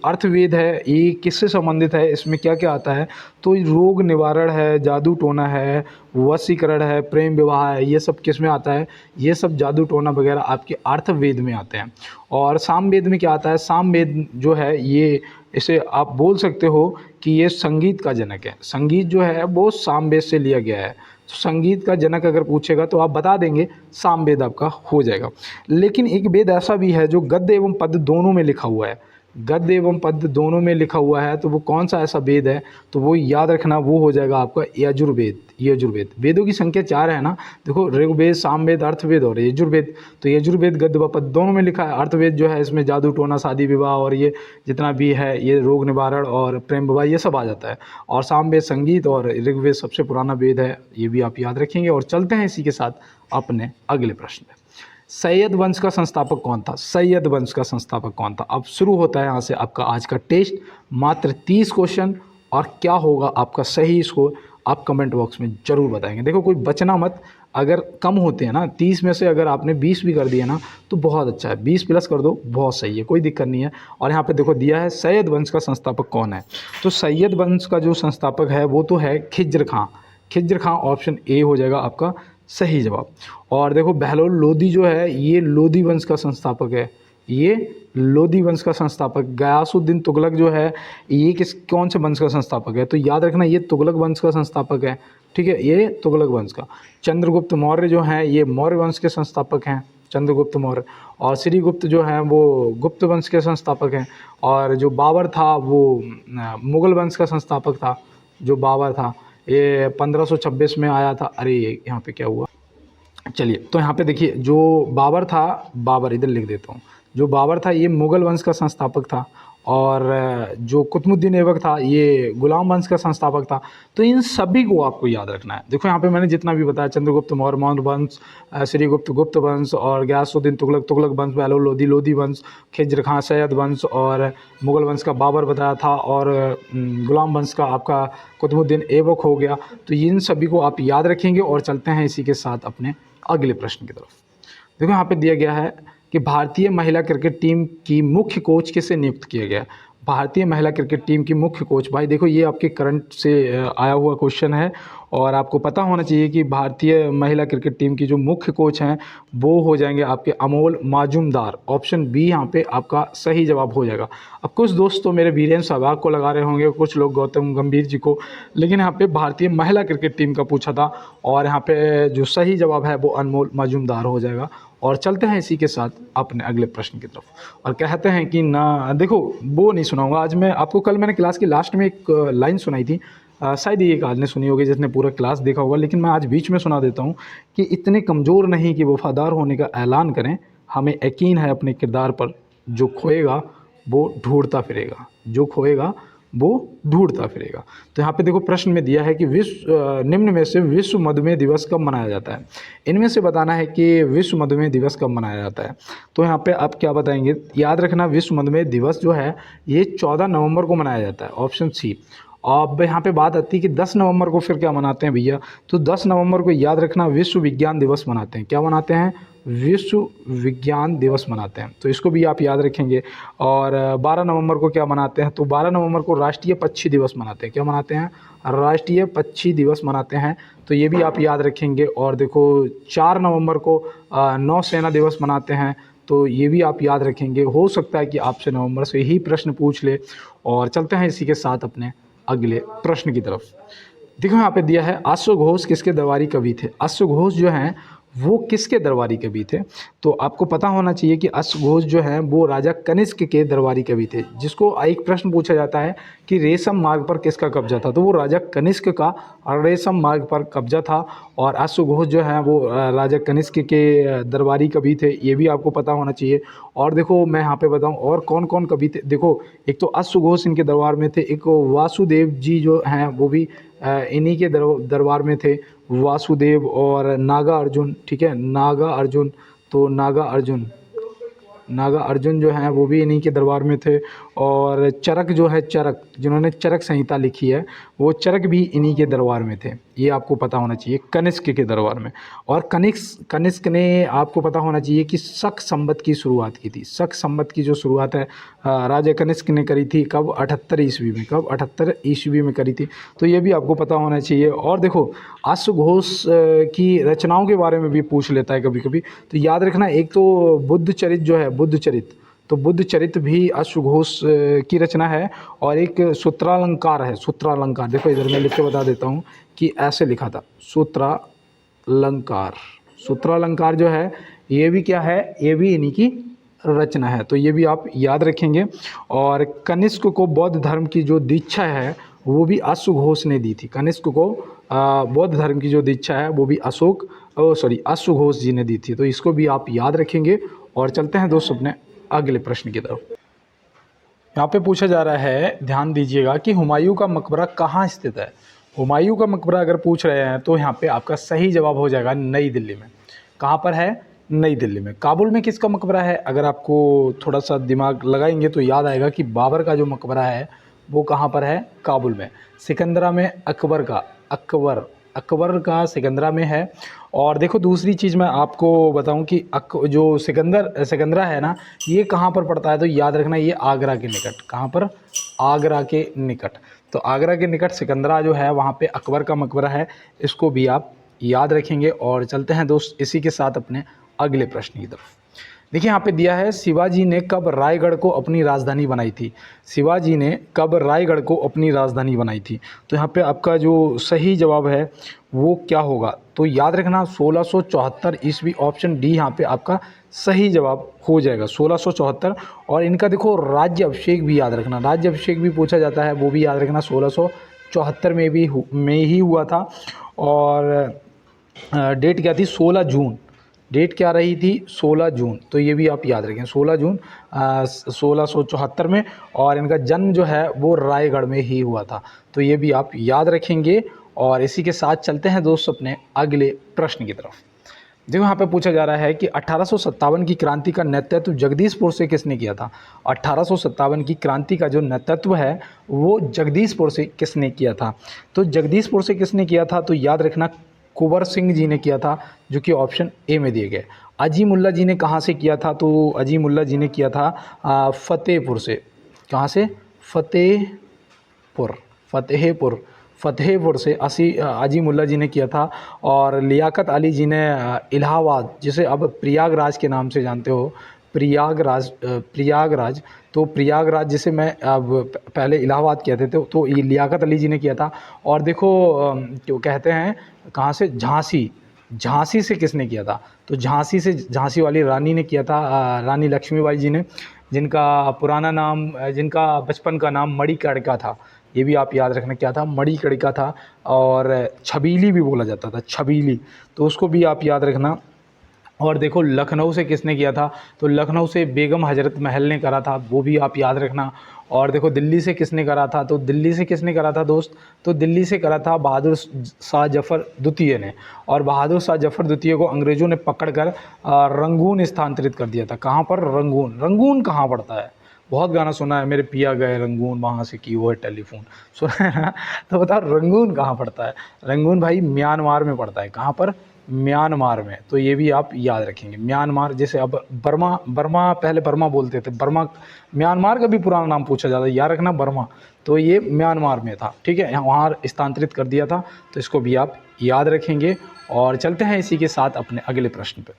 अर्थवेद है ये किससे संबंधित है, इसमें क्या क्या आता है, तो रोग निवारण है, जादू टोना है, वशीकरण है, प्रेम विवाह है, ये सब किस में आता है, ये सब जादू टोना वगैरह आपके अर्थवेद में आते हैं। और सामवेद में क्या आता है, सामवेद जो है ये, इसे आप बोल सकते हो कि ये संगीत का जनक है। संगीत जो है वो सामवेद से लिया गया है। तो संगीत का जनक अगर पूछेगा तो आप बता देंगे सामवेद आपका हो जाएगा। लेकिन एक वेद ऐसा भी है जो गद्य एवं पद्य दोनों में लिखा हुआ है। गद्य एवं पद्य दोनों में लिखा हुआ है तो वो कौन सा ऐसा वेद है, तो वो याद रखना, वो हो जाएगा आपका यजुर्वेद। यजुर्वेद, वेदों की संख्या 4 है ना, देखो ऋग्वेद, सामवेद, अर्थवेद और यजुर्वेद। तो यजुर्वेद गद्य व पद्य दोनों में लिखा है। अर्थवेद जो है इसमें जादू टोना शादी विवाह और ये जितना भी है ये रोग निवारण और प्रेम विवाह ये सब आ जाता है। और सामवेद संगीत और ऋग्वेद सबसे पुराना वेद है, ये भी आप याद रखेंगे। और चलते हैं इसी के साथ अपने अगले प्रश्न पे। सैयद वंश का संस्थापक कौन था? सैयद वंश का संस्थापक कौन था? अब शुरू होता है यहाँ से आपका आज का टेस्ट। मात्र 30 क्वेश्चन, और क्या होगा आपका सही स्कोर आप कमेंट बॉक्स में ज़रूर बताएंगे। देखो कोई बचना मत, अगर कम होते हैं ना 30 में से अगर आपने 20 भी कर दिया ना तो बहुत अच्छा है, 20 प्लस कर दो बहुत सही है, कोई दिक्कत नहीं है। और यहाँ पे देखो दिया है सैयद वंश का संस्थापक कौन है, तो सैयद वंश का जो संस्थापक है वो तो है खिज्र खां। खिज्र खां ऑप्शन ए हो जाएगा आपका सही जवाब। और देखो बहलोल लोदी जो है ये लोदी वंश का संस्थापक है, ये लोदी वंश का संस्थापक। गयासुद्दीन तुगलक जो है ये कौन से वंश का संस्थापक है, तो याद रखना ये तुगलक वंश का संस्थापक है, ठीक है, ये तुगलक वंश का। चंद्रगुप्त मौर्य जो हैं ये मौर्य वंश के संस्थापक हैं, चंद्रगुप्त मौर्य। और श्रीगुप्त जो हैं वो गुप्त वंश के संस्थापक हैं। और जो बाबर था वो मुगल वंश का संस्थापक था, जो बाबर था ये 1526 में आया था। अरे यहाँ पे क्या हुआ, चलिए तो यहाँ पे देखिए जो बाबर था, बाबर इधर लिख देता हूँ, जो बाबर था ये मुग़ल वंश का संस्थापक था। और जो कुतुबुद्दीन ऐबक था ये गुलाम वंश का संस्थापक था। तो इन सभी को आपको याद रखना है। देखो यहाँ पे मैंने जितना भी बताया, चंद्रगुप्त मौर्य मौर्य वंश, श्रीगुप्त गुप्त वंश, और गयासुद्दीन तुगलक तुगलक वंश, बहलोल लोदी लोदी वंश, खिज्र खां सैयद वंश, और मुग़ल वंश का बाबर बताया था, और गुलाम वंश का आपका कुतुबुद्दीन ऐबक हो गया। तो इन सभी को आप याद रखेंगे। और चलते हैं इसी के साथ अपने अगले प्रश्न की तरफ। देखो यहाँ पे दिया गया है कि भारतीय महिला क्रिकेट टीम की मुख्य कोच किसे नियुक्त किया गया? भारतीय महिला क्रिकेट टीम की मुख्य कोच, भाई देखो ये आपके करंट से आया हुआ क्वेश्चन है, और आपको पता होना चाहिए कि भारतीय महिला क्रिकेट टीम की जो मुख्य कोच हैं वो हो जाएंगे आपके अमोल माजुमदार। ऑप्शन बी यहाँ पे आपका सही जवाब हो जाएगा। अब कुछ दोस्त तो मेरे वीरेंद्र सहवाग को लगा रहे होंगे, कुछ लोग गौतम गंभीर जी को, लेकिन यहाँ पे भारतीय महिला क्रिकेट टीम का पूछा था, और यहाँ पे जो सही जवाब है वो अनमोल माजुमदार हो जाएगा। और चलते हैं इसी के साथ अपने अगले प्रश्न की तरफ। और कहते हैं कि ना, देखो वो नहीं सुनाऊंगा आज मैं आपको, कल मैंने क्लास की लास्ट में एक लाइन सुनाई थी, शायद ये एक आदमी सुनी होगी जिसने पूरा क्लास देखा होगा, लेकिन मैं आज बीच में सुना देता हूँ कि इतने कमज़ोर नहीं कि वफ़ादार होने का ऐलान करें, हमें यकीन है अपने किरदार पर, जो खोएगा वो ढूंढता फिरेगा, जो खोएगा वो ढूंढता फिरेगा। तो यहाँ पे देखो प्रश्न में दिया है कि निम्न में से विश्व मधुमेह दिवस कब मनाया जाता है? इनमें से बताना है कि विश्व मधुमेह दिवस कब मनाया जाता है। तो यहाँ पे आप क्या बताएंगे, याद रखना विश्व मधुमेह दिवस जो है ये 14 नवंबर को मनाया जाता है, ऑप्शन सी। अब यहाँ पे बात आती है कि 10 नवंबर को फिर क्या मनाते हैं भैया, तो 10 नवंबर को याद रखना विश्व विज्ञान दिवस मनाते हैं। क्या मनाते हैं? विश्व विज्ञान दिवस मनाते हैं, तो इसको भी आप याद रखेंगे। और 12 नवंबर को क्या मनाते हैं, तो 12 नवंबर को राष्ट्रीय पक्षी दिवस मनाते हैं। क्या मनाते हैं? राष्ट्रीय पक्षी दिवस मनाते हैं, तो ये भी आप याद रखेंगे। और देखो 4 नवंबर को नौसेना दिवस मनाते हैं, तो ये भी आप याद रखेंगे। हो सकता है कि आपसे नवंबर से ही प्रश्न पूछ ले। और चलते हैं इसी के साथ अपने अगले प्रश्न की तरफ। देखो यहाँ पे दिया है अश्वघोष किसके दरबारी कवि थे? अश्वघोष जो हैं वो किसके दरबारी कवि थे? तो आपको पता होना चाहिए कि अश्वघोष जो हैं वो राजा कनिष्क के दरबारी कवि थे। जिसको एक प्रश्न पूछा जाता है कि रेशम मार्ग पर किसका कब्जा था, तो वो राजा कनिष्क का रेशम मार्ग पर कब्जा था। और अश्वघोष जो है वो राजा कनिष्क के दरबारी कवि थे, ये भी आपको पता होना चाहिए। और देखो मैं यहाँ पे बताऊँ और कौन कौन कवि थे। देखो एक तो अश्वघोष इनके दरबार में थे, एक वासुदेव जी जो हैं वो भी इन्हीं के दरबार में थे, वासुदेव और नागा अर्जुन, ठीक है, नागा अर्जुन। तो नागा अर्जुन जो हैं वो भी इन्हीं के दरबार में थे। और चरक जो है, चरक जिन्होंने चरक संहिता लिखी है वो चरक भी इन्हीं के दरबार में थे, ये आपको पता होना चाहिए, कनिष्क के दरबार में। और कनिष्क ने आपको पता होना चाहिए कि शक संवत की शुरुआत की थी। शक संवत की जो शुरुआत है राजा कनिष्क ने करी थी, कब? 78 ईस्वी में। कब? 78 ईस्वी में करी थी, तो ये भी आपको पता होना चाहिए। और देखो अश्वघोष की रचनाओं के बारे में भी पूछ लेता है कभी कभी, तो याद रखना एक तो बुद्ध चरित जो है, बुद्ध चरित, तो बुद्ध चरित भी अश्वघोष की रचना है। और एक सूत्रालंकार है, सूत्रालंकार, देखो इधर मैं लिख के बता देता हूँ कि ऐसे लिखा था सूत्रालंकार। सूत्रालंकार जो है ये भी क्या है, ये भी इन्हीं की रचना है। तो ये भी आप याद रखेंगे। और कनिष्क को बौद्ध धर्म की जो दीक्षा है वो भी अश्वघोष ने दी थी। कनिष्क को बौद्ध धर्म की जो दीक्षा है वो भी अश्वघोष जी ने दी थी। तो इसको भी आप याद रखेंगे। और चलते हैं दोस्त अपने अगले प्रश्न की तरफ। यहाँ पे पूछा जा रहा है, ध्यान दीजिएगा, कि हुमायूं का मकबरा कहाँ स्थित है। हुमायूं का मकबरा अगर पूछ रहे हैं तो यहाँ पे आपका सही जवाब हो जाएगा नई दिल्ली में। कहाँ पर है? नई दिल्ली में। काबुल में किसका मकबरा है? अगर आपको थोड़ा सा दिमाग लगाएंगे तो याद आएगा कि बाबर का जो मकबरा है वो कहाँ पर है? काबुल में। सिकंदरा में अकबर का सिकंदरा में है। और देखो दूसरी चीज़ मैं आपको बताऊं कि जो सिकंदरा है ना, ये कहाँ पर पड़ता है? तो याद रखना, ये आगरा के निकट। कहाँ पर? आगरा के निकट। तो आगरा के निकट सिकंदरा जो है वहाँ पे अकबर का मकबरा है। इसको भी आप याद रखेंगे। और चलते हैं दोस्त इसी के साथ अपने अगले प्रश्न की तरफ। देखिए यहाँ पे दिया है, शिवाजी ने कब रायगढ़ को अपनी राजधानी बनाई थी। शिवाजी ने कब रायगढ़ को अपनी राजधानी बनाई थी। तो यहाँ पे आपका जो सही जवाब है वो क्या होगा? तो याद रखना 1674 ईस्वी, ऑप्शन डी यहाँ पे आपका सही जवाब हो जाएगा, 1674। और इनका देखो राज्य अभिषेक भी याद रखना, राज्य अभिषेक भी पूछा जाता है, वो भी याद रखना 1674 में ही हुआ था। और डेट क्या थी? 16 जून। डेट क्या रही थी? 16 जून। तो ये भी आप याद रखें, 16 जून 1674 में। और इनका जन्म जो है वो रायगढ़ में ही हुआ था। तो ये भी आप याद रखेंगे। और इसी के साथ चलते हैं दोस्त अपने अगले प्रश्न की तरफ। देखो यहाँ पे पूछा जा रहा है कि 1857 की क्रांति का नेतृत्व जगदीशपुर से किसने किया था। 1857 की क्रांति का जो नेतृत्व है वो जगदीशपुर से किसने किया था। तो जगदीशपुर से किसने किया था? तो याद रखना कुंवर सिंह जी ने किया था, जो कि ऑप्शन ए में दिए गए। अजीमुल्ला जी ने कहाँ से किया था? तो अजीमुल्ला जी ने किया था फतेहपुर से। कहाँ से? फतेहपुर से अजीमुल्ला जी ने किया था। और लियाकत अली जी ने इलाहाबाद, जिसे अब प्रयागराज के नाम से जानते हो, प्रयागराज, तो प्रयागराज जिसे मैं अब पहले इलाहाबाद कहते थे, तो ये लियाकत अली जी ने किया था। और देखो जो कहते हैं कहाँ से? झांसी से किसने किया था? तो झांसी वाली रानी ने किया था, रानी लक्ष्मीबाई जी ने, जिनका बचपन का नाम मणिकर्णिका था। ये भी आप याद रखना, क्या था? मणिकर्णिका था। और छबीली भी बोला जाता था, छबीली, तो उसको भी आप याद रखना। और देखो लखनऊ से किसने किया था? तो लखनऊ से बेगम हजरत महल ने करा था, वो भी आप याद रखना। और देखो दिल्ली से किसने करा था? तो दिल्ली से किसने करा था दोस्त? तो दिल्ली से करा था बहादुर शाह जफ़र द्वितीय ने। और बहादुर शाह जफ़र द्वितीय को अंग्रेज़ों ने पकड़कर रंगून स्थानांतरित कर दिया था। कहाँ पर? रंगून कहाँ पड़ता है? बहुत गाना सुना है, मेरे पिया गए रंगून, वहाँ से की वो है टेलीफोन, सुना है ना? तो बताओ रंगून कहाँ पड़ता है? रंगून भाई म्यांमार में पड़ता है। कहाँ पर? म्यांमार में। तो ये भी आप याद रखेंगे। म्यांमार, जैसे अब बर्मा पहले बर्मा बोलते थे, म्यांमार का भी पुराना नाम पूछा जाता है, याद रखना, बर्मा। तो ये म्यांमार में था, ठीक है, वहाँ स्थानांतरित कर दिया था। तो इसको भी आप याद रखेंगे। और चलते हैं इसी के साथ अपने अगले प्रश्न पे।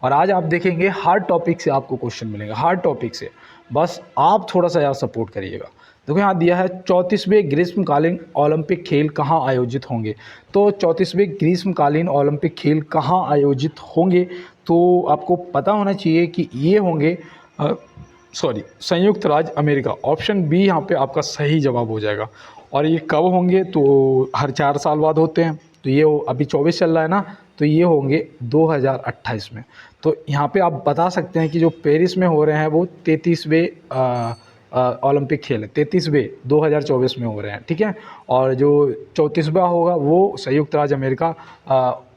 और आज आप देखेंगे हार्ड टॉपिक से आपको क्वेश्चन मिलेगा, हार्ड टॉपिक से, बस आप थोड़ा सा यार सपोर्ट करिएगा। देखो यहाँ दिया है 34वें ग्रीष्मकालीन ओलंपिक खेल कहाँ आयोजित होंगे। तो 34वें ग्रीष्मकालीन ओलंपिक खेल कहाँ आयोजित होंगे? तो आपको पता होना चाहिए कि ये होंगे संयुक्त राज्य अमेरिका। ऑप्शन बी यहाँ पे आपका सही जवाब हो जाएगा। और ये कब होंगे? तो हर 4 साल बाद होते हैं। तो ये अभी 24 चल रहा है ना, तो ये होंगे 2028 में। तो यहाँ पे आप बता सकते हैं कि जो पेरिस में हो रहे हैं वो 33वें ओलंपिक खेल है, 33वें 2024 में हो रहे हैं, ठीक है। और जो 34वां होगा वो संयुक्त राज्य अमेरिका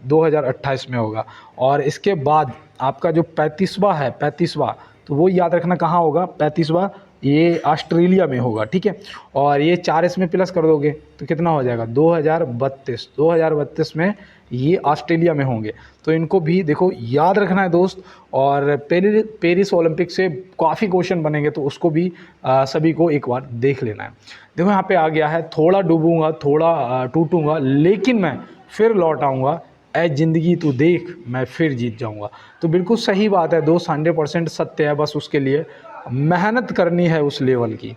2028 में होगा। और इसके बाद आपका जो 35वां, तो वो याद रखना कहाँ होगा? 35वां ये ऑस्ट्रेलिया में होगा, ठीक है। और ये 4 इसमें प्लस कर दोगे तो कितना हो जाएगा? 2032 में ये ऑस्ट्रेलिया में होंगे। तो इनको भी देखो याद रखना है दोस्त। और पेरिस ओलंपिक से काफ़ी क्वेश्चन बनेंगे, तो उसको भी सभी को एक बार देख लेना है। देखो यहाँ पे आ गया है, थोड़ा डूबूंगा थोड़ा टूटूंगा लेकिन मैं फिर लौट आऊँगा, ऐ ज़िंदगी तू देख मैं फिर जीत जाऊँगा। तो बिल्कुल सही बात है दोस्त, 100% सत्य है। बस उसके लिए मेहनत करनी है उस लेवल की,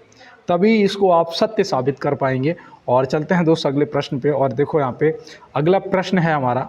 तभी इसको आप सत्य साबित कर पाएंगे। और चलते हैं दोस्त अगले प्रश्न पे। और देखो यहाँ पे अगला प्रश्न है हमारा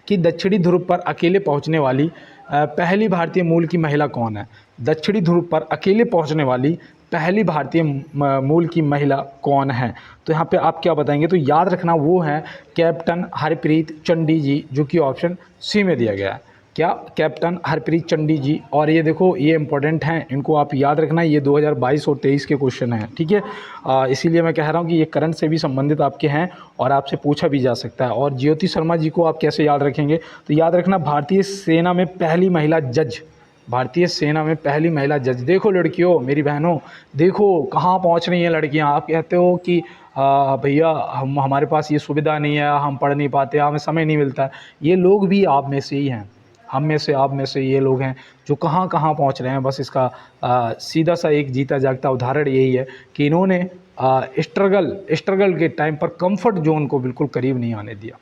कि दक्षिणी ध्रुव पर अकेले पहुँचने वाली पहली भारतीय मूल की महिला कौन है। दक्षिणी ध्रुव पर अकेले पहुंचने वाली पहली भारतीय मूल की महिला कौन है? तो यहाँ पे आप क्या बताएंगे? तो याद रखना वो है कैप्टन हरप्रीत चंडी जी, जो कि ऑप्शन सी में दिया गया है। क्या? कैप्टन हरप्रीत चंडी जी। और ये देखो, ये इंपॉर्टेंट हैं, इनको आप याद रखना, ये 2022 और 23 के क्वेश्चन हैं, ठीक है। इसीलिए मैं कह रहा हूँ कि ये करंट से भी संबंधित आपके हैं और आपसे पूछा भी जा सकता है। और ज्योति शर्मा जी को आप कैसे याद रखेंगे? तो याद रखना भारतीय सेना में पहली महिला जज, भारतीय सेना में पहली महिला जज। देखो लड़कियों, मेरी बहनों, देखो कहाँ पहुँच रही हैं लड़कियाँ। आप कहते हो कि भैया हमारे पास ये सुविधा नहीं है, हम पढ़ नहीं पाते, हमें समय नहीं मिलता है। ये लोग भी आप में से ही हैं, हम में से, आप में से ये लोग हैं जो कहाँ कहाँ पहुँच रहे हैं। बस इसका सीधा सा एक जीता जागता उदाहरण यही है कि इन्होंने स्ट्रगल के टाइम पर कंफर्ट जोन को बिल्कुल करीब नहीं आने दिया।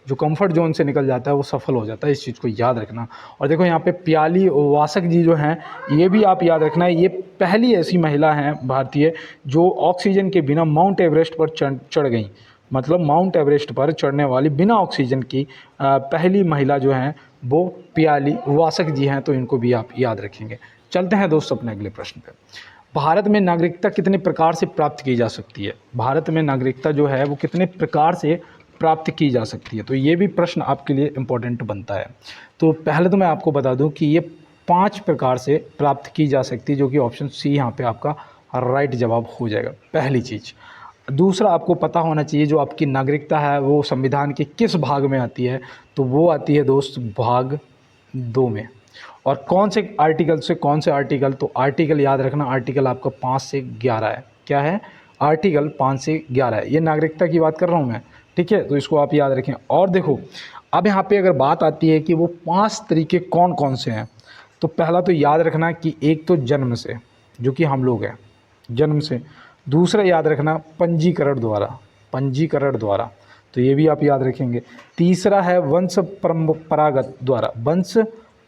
जो कंफर्ट जोन से निकल जाता है वो सफल हो जाता है, इस चीज़ को याद रखना। और देखो यहाँ पे प्याली वासक जी जो हैं, ये भी आप याद रखना है, ये पहली ऐसी महिला हैं भारतीय जो ऑक्सीजन के बिना माउंट एवरेस्ट पर चढ़ गई। मतलब माउंट एवरेस्ट पर चढ़ने वाली बिना ऑक्सीजन की पहली महिला जो हैं वो प्याली वासक जी हैं, तो इनको भी आप याद रखेंगे। चलते हैं दोस्त अपने अगले प्रश्न पे। भारत में नागरिकता कितने प्रकार से प्राप्त की जा सकती है? भारत में नागरिकता जो है वो कितने प्रकार से प्राप्त की जा सकती है? तो ये भी प्रश्न आपके लिए इम्पोर्टेंट बनता है। तो पहले तो मैं आपको बता दूं कि ये 5 प्रकार से प्राप्त की जा सकती है, जो कि ऑप्शन सी यहाँ पे आपका राइट जवाब हो जाएगा, पहली चीज़। दूसरा, आपको पता होना चाहिए जो आपकी नागरिकता है वो संविधान के किस भाग में आती है? तो वो आती है दोस्त भाग 2 में। और कौन से आर्टिकल से कौन से आर्टिकल? तो आर्टिकल याद रखना, आर्टिकल आपका 5 से 11 है। क्या है? आर्टिकल 5 से 11 है। ये नागरिकता की बात कर रहा हूँ मैं, ठीक है, तो इसको आप याद रखें। और देखो, अब यहाँ पे अगर बात आती है कि वो 5 तरीके कौन कौन से हैं, तो पहला तो याद रखना कि एक तो जन्म से, जो कि हम लोग हैं, जन्म से। दूसरा याद रखना पंजीकरण द्वारा, पंजीकरण द्वारा, तो ये भी आप याद रखेंगे। तीसरा है वंश परंपरागत द्वारा, वंश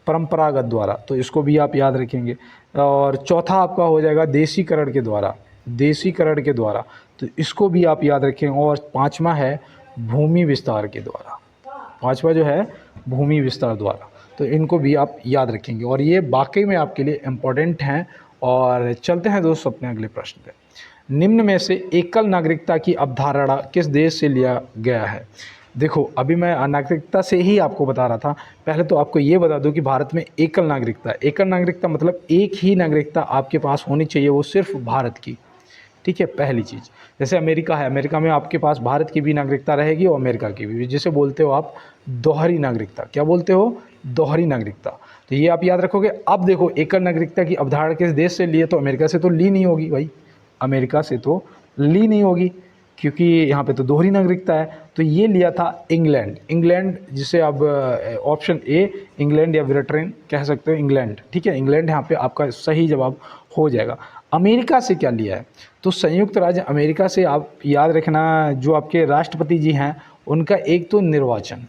परंपरागत द्वारा, तो इसको भी आप याद रखेंगे। और चौथा आपका हो जाएगा देशीकरण के द्वारा, देशीकरण के द्वारा, तो इसको भी आप याद रखें। और पांचवा है भूमि विस्तार के द्वारा, पांचवा जो है भूमि विस्तार द्वारा, तो इनको भी आप याद रखेंगे और ये वाकई में आपके लिए इम्पोर्टेंट हैं। और चलते हैं दोस्तों अपने अगले प्रश्न पे। निम्न में से एकल नागरिकता की अवधारणा किस देश से लिया गया है? देखो, अभी मैं नागरिकता से ही आपको बता रहा था। पहले तो आपको ये बता दूं कि भारत में एकल नागरिकता, एकल नागरिकता मतलब एक ही नागरिकता आपके पास होनी चाहिए, वो सिर्फ भारत की, ठीक है, पहली चीज़। जैसे अमेरिका है, अमेरिका में आपके पास भारत की भी नागरिकता रहेगी और अमेरिका की भी, जिसे बोलते हो आप दोहरी नागरिकता। क्या बोलते हो? दोहरी नागरिकता। तो ये आप याद रखोगे। अब देखो, एकल नागरिकता की अवधारणा किस देश से लिए? तो अमेरिका से तो ली नहीं होगी भाई, अमेरिका से तो ली नहीं होगी, क्योंकि यहाँ पे तो दोहरी नागरिकता है। तो ये लिया था इंग्लैंड, इंग्लैंड जिसे आप ऑप्शन ए इंग्लैंड या ब्रिटेन कह सकते हो, इंग्लैंड, ठीक है, इंग्लैंड यहाँ पे आपका सही जवाब हो जाएगा। अमेरिका से क्या लिया है? तो संयुक्त राज्य अमेरिका से आप याद रखना, जो आपके राष्ट्रपति जी हैं उनका एक तो निर्वाचन,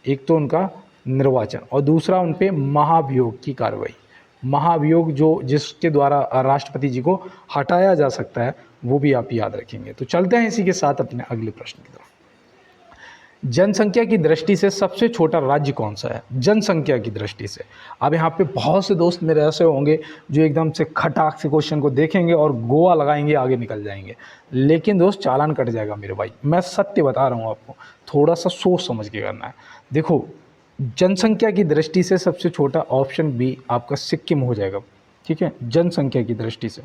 एक तो उनका निर्वाचन और दूसरा उन पे महाभियोग की कार्रवाई, महाभियोग जो जिसके द्वारा राष्ट्रपति जी को हटाया जा सकता है, वो भी आप याद रखेंगे। तो चलते हैं इसी के साथ अपने अगले प्रश्न की तरफ। जनसंख्या की दृष्टि से सबसे छोटा राज्य कौन सा है? जनसंख्या की दृष्टि से। अब यहाँ पे बहुत से दोस्त मेरे ऐसे होंगे जो एकदम से खटाक से क्वेश्चन को देखेंगे और गोवा लगाएंगे, आगे निकल जाएंगे, लेकिन दोस्त चालान कट जाएगा मेरे भाई, मैं सत्य बता रहा हूँ आपको, थोड़ा सा सोच समझ के करना है। देखो, जनसंख्या की दृष्टि से सबसे छोटा ऑप्शन बी आपका सिक्किम हो जाएगा, ठीक है, जनसंख्या की दृष्टि से।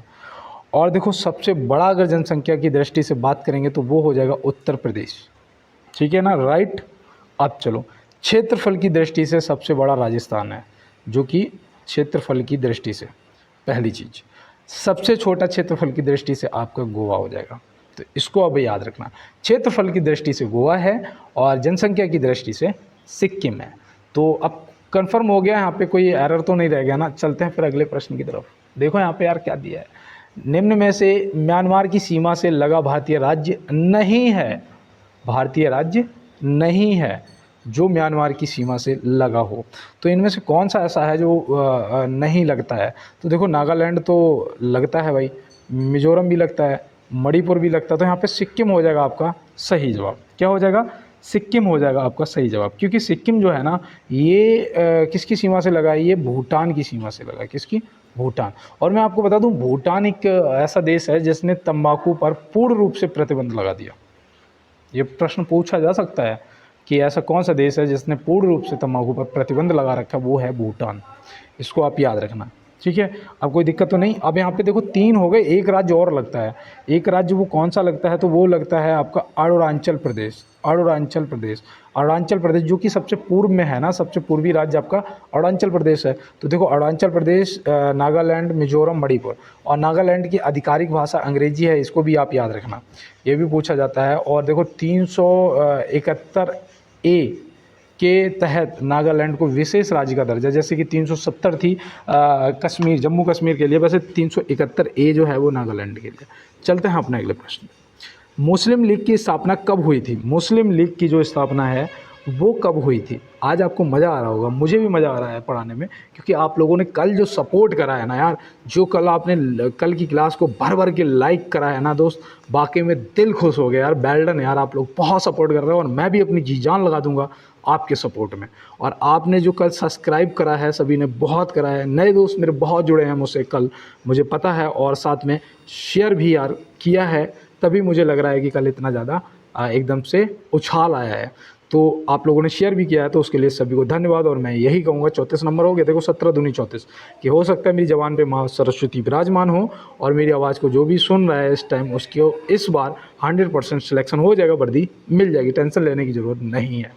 और देखो, सबसे बड़ा अगर जनसंख्या की दृष्टि से बात करेंगे तो वो हो जाएगा उत्तर प्रदेश, ठीक है ना, राइट। अब चलो, क्षेत्रफल की दृष्टि से सबसे बड़ा राजस्थान है, जो कि क्षेत्रफल की दृष्टि से पहली चीज़। सबसे छोटा क्षेत्रफल की दृष्टि से आपका गोवा हो जाएगा, तो इसको अब याद रखना, क्षेत्रफल की दृष्टि से गोवा है और जनसंख्या की दृष्टि से सिक्किम है। तो अब कंफर्म हो गया, यहाँ पे कोई एरर तो नहीं रह गया ना। चलते हैं फिर अगले प्रश्न की तरफ। देखो यहाँ पे यार क्या दिया है, निम्न में से म्यांमार की सीमा से लगा भारतीय राज्य नहीं है, भारतीय राज्य नहीं है जो म्यांमार की सीमा से लगा हो। तो इनमें से कौन सा ऐसा है जो नहीं लगता है? तो देखो, नागालैंड तो लगता है भाई, मिजोरम भी लगता है, मणिपुर भी लगता है, तो यहाँ पे सिक्किम हो जाएगा आपका सही जवाब। क्या हो जाएगा? सिक्किम हो जाएगा आपका सही जवाब, क्योंकि सिक्किम जो है ना ये किसकी सीमा से लगा है, ये भूटान की सीमा से लगा है। किसकी? भूटान। और मैं आपको बता दूं भूटान एक ऐसा देश है जिसने तंबाकू पर पूर्ण रूप से प्रतिबंध लगा दिया। ये प्रश्न पूछा जा सकता है कि ऐसा कौन सा देश है जिसने पूर्ण रूप से तंबाकू पर प्रतिबंध लगा रखा है, वो है भूटान। इसको आप याद रखना, ठीक है। अब कोई दिक्कत तो नहीं। अब यहाँ पे देखो 3 हो गए, एक राज्य और लगता है। एक राज्य वो कौन सा लगता है, तो वो लगता है आपका अरुणाचल प्रदेश। अरुणाचल प्रदेश, अरुणाचल प्रदेश जो कि सबसे पूर्व में है ना, सबसे पूर्वी राज्य आपका अरुणाचल प्रदेश है। तो देखो अरुणाचल प्रदेश, नागालैंड, मिजोरम, मणिपुर, और नागालैंड की आधिकारिक भाषा अंग्रेजी है, इसको भी आप याद रखना, ये भी पूछा जाता है। और देखो 371 ए के तहत नागालैंड को विशेष राज्य का दर्जा, जैसे कि 370 थी कश्मीर, जम्मू कश्मीर के लिए, वैसे 371 ए जो है वो नागालैंड के लिए। चलते हैं अपने अगले प्रश्न। मुस्लिम लीग की स्थापना कब हुई थी? मुस्लिम लीग की जो स्थापना है वो कब हुई थी? आज आपको मज़ा आ रहा होगा, मुझे भी मज़ा आ रहा है पढ़ाने में, क्योंकि आप लोगों ने कल जो सपोर्ट करा है ना यार, जो कल आपने कल की क्लास को भर भर के लाइक करा है ना दोस्त, वाकई में दिल खुश हो गया यार। वेल डन यार, आप लोग बहुत सपोर्ट कर रहे हो और मैं भी अपनी जी जान लगा दूंगा आपके सपोर्ट में। और आपने जो कल सब्सक्राइब करा है, सभी ने बहुत करा है, नए दोस्त मेरे बहुत जुड़े हैं मुझसे कल, मुझे पता है, और साथ में शेयर भी यार किया है, तभी मुझे लग रहा है कि कल इतना ज़्यादा एकदम से उछाल आया है। तो आप लोगों ने शेयर भी किया है, तो उसके लिए सभी को धन्यवाद। और मैं यही कहूँगा 34 नंबर हो गया, देखो 17 दूनी 34, कि हो सकता है मेरी ज़बान पे माँ सरस्वती विराजमान हो और मेरी आवाज़ को जो भी सुन रहा है इस टाइम, उसको इस बार 100% सिलेक्शन हो जाएगा, वर्दी मिल जाएगी, टेंशन लेने की ज़रूरत नहीं है।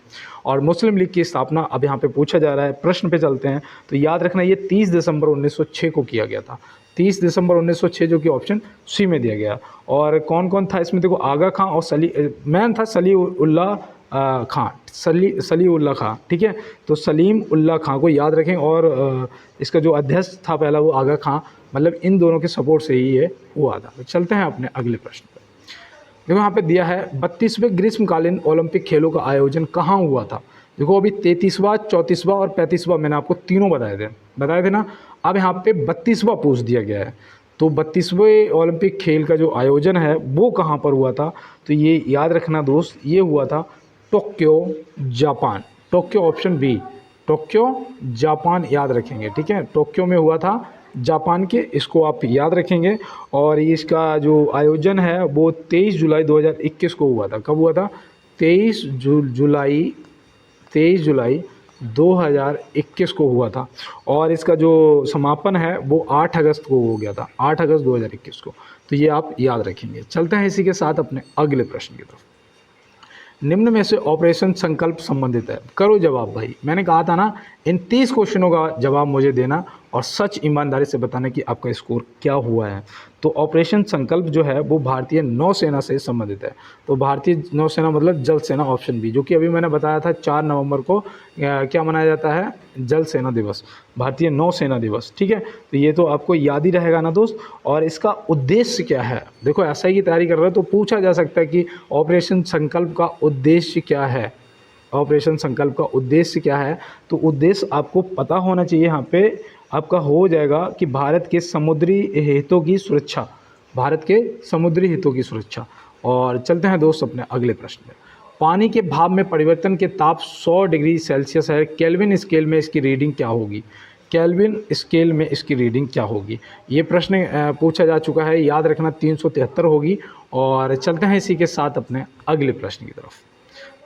और मुस्लिम लीग की स्थापना अब यहाँ पे पूछा जा रहा है, प्रश्न पे चलते हैं। तो याद रखना ये 30 दिसंबर 1906 को किया गया था। 30 दिसंबर 1906 जो कि ऑप्शन सी में दिया गया। और कौन कौन था इसमें, देखो आगा खां और मैन था सलीउल्लाह खां, सलीउल्लाह खां, ठीक है। तो सलीम उल्लाह खां को याद रखें। और इसका जो अध्यक्ष था पहला वो आगा खां, मतलब इन दोनों के सपोर्ट से ही ये हुआ था। तो चलते हैं अपने अगले प्रश्न पर। देखो यहाँ पे दिया है 32वें ग्रीष्मकालीन ओलंपिक खेलों का आयोजन कहाँ हुआ था। देखो अभी 33वां, 34वां और 35वां मैंने आपको तीनों बताए थे ना। अब यहाँ पे 32वां पूछ दिया गया है। तो 32वें ओलंपिक खेल का जो आयोजन है वो कहाँ पर हुआ था, तो ये याद रखना दोस्त, ये हुआ था Tokyo, Japan. Tokyo option B, Tokyo Japan याद रखेंगे, ठीक है। टोक्यो में हुआ था जापान के, इसको आप याद रखेंगे। और इसका जो आयोजन है वो 23 जुलाई 2021 को हुआ था। कब हुआ था? 23 जुलाई 2021 को हुआ था। और इसका जो समापन है वो 8 अगस्त को हो गया था, 8 अगस्त 2021 को। तो ये आप याद रखेंगे। चलते हैं इसी के साथ अपने अगले प्रश्न की तरफ। निम्न में से ऑपरेशन संकल्प संबंधित है, करो जवाब भाई। मैंने कहा था ना इन 30 क्वेश्चनों का जवाब मुझे देना और सच ईमानदारी से बताना कि आपका स्कोर क्या हुआ है। तो ऑपरेशन संकल्प जो है वो भारतीय नौसेना से संबंधित है। तो भारतीय नौसेना मतलब जल सेना, ऑप्शन बी, जो कि अभी मैंने बताया था 4 नवंबर को क्या मनाया जाता है, जल सेना दिवस, भारतीय नौसेना दिवस, ठीक है। तो ये तो आपको याद ही रहेगा ना दोस्त। और इसका उद्देश्य क्या है, देखो एसआई की तैयारी कर रहे हो तो पूछा जा सकता है कि ऑपरेशन संकल्प का उद्देश्य क्या है। ऑपरेशन संकल्प का उद्देश्य क्या है, तो उद्देश्य आपको पता होना चाहिए। यहाँ पे आपका हो जाएगा कि भारत के समुद्री हितों की सुरक्षा, भारत के समुद्री हितों की सुरक्षा। और चलते हैं दोस्त अपने अगले प्रश्न में। पानी के भाप में परिवर्तन के ताप 100 डिग्री सेल्सियस है, केल्विन स्केल में इसकी रीडिंग क्या होगी? केल्विन स्केल में इसकी रीडिंग क्या होगी? ये प्रश्न पूछा जा चुका है, याद रखना 373 होगी। और चलते हैं इसी के साथ अपने अगले प्रश्न की तरफ।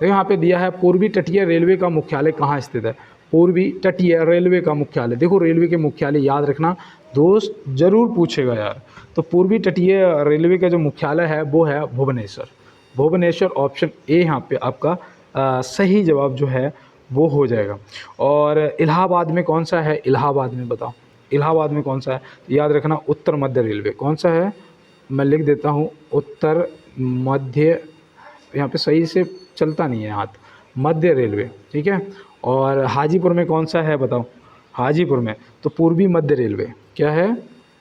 देखो यहाँ पे दिया है पूर्वी तटीय रेलवे का मुख्यालय कहाँ स्थित है? पूर्वी तटीय रेलवे का मुख्यालय, देखो रेलवे के मुख्यालय याद रखना दोस्त, जरूर पूछेगा यार। तो पूर्वी तटीय रेलवे का जो मुख्यालय है वो है भुवनेश्वर। भुवनेश्वर ऑप्शन ए यहाँ पे आपका सही जवाब जो है वो हो जाएगा। और इलाहाबाद में कौन सा है? इलाहाबाद में बताओ, इलाहाबाद में कौन सा है? याद रखना उत्तर मध्य रेलवे। कौन सा है? मैं लिख देता हूँ, उत्तर मध्य, यहाँ पे सही से चलता नहीं है हाथ, मध्य रेलवे, ठीक है। और हाजीपुर में कौन सा है बताओ? हाजीपुर में तो पूर्वी मध्य रेलवे, क्या है?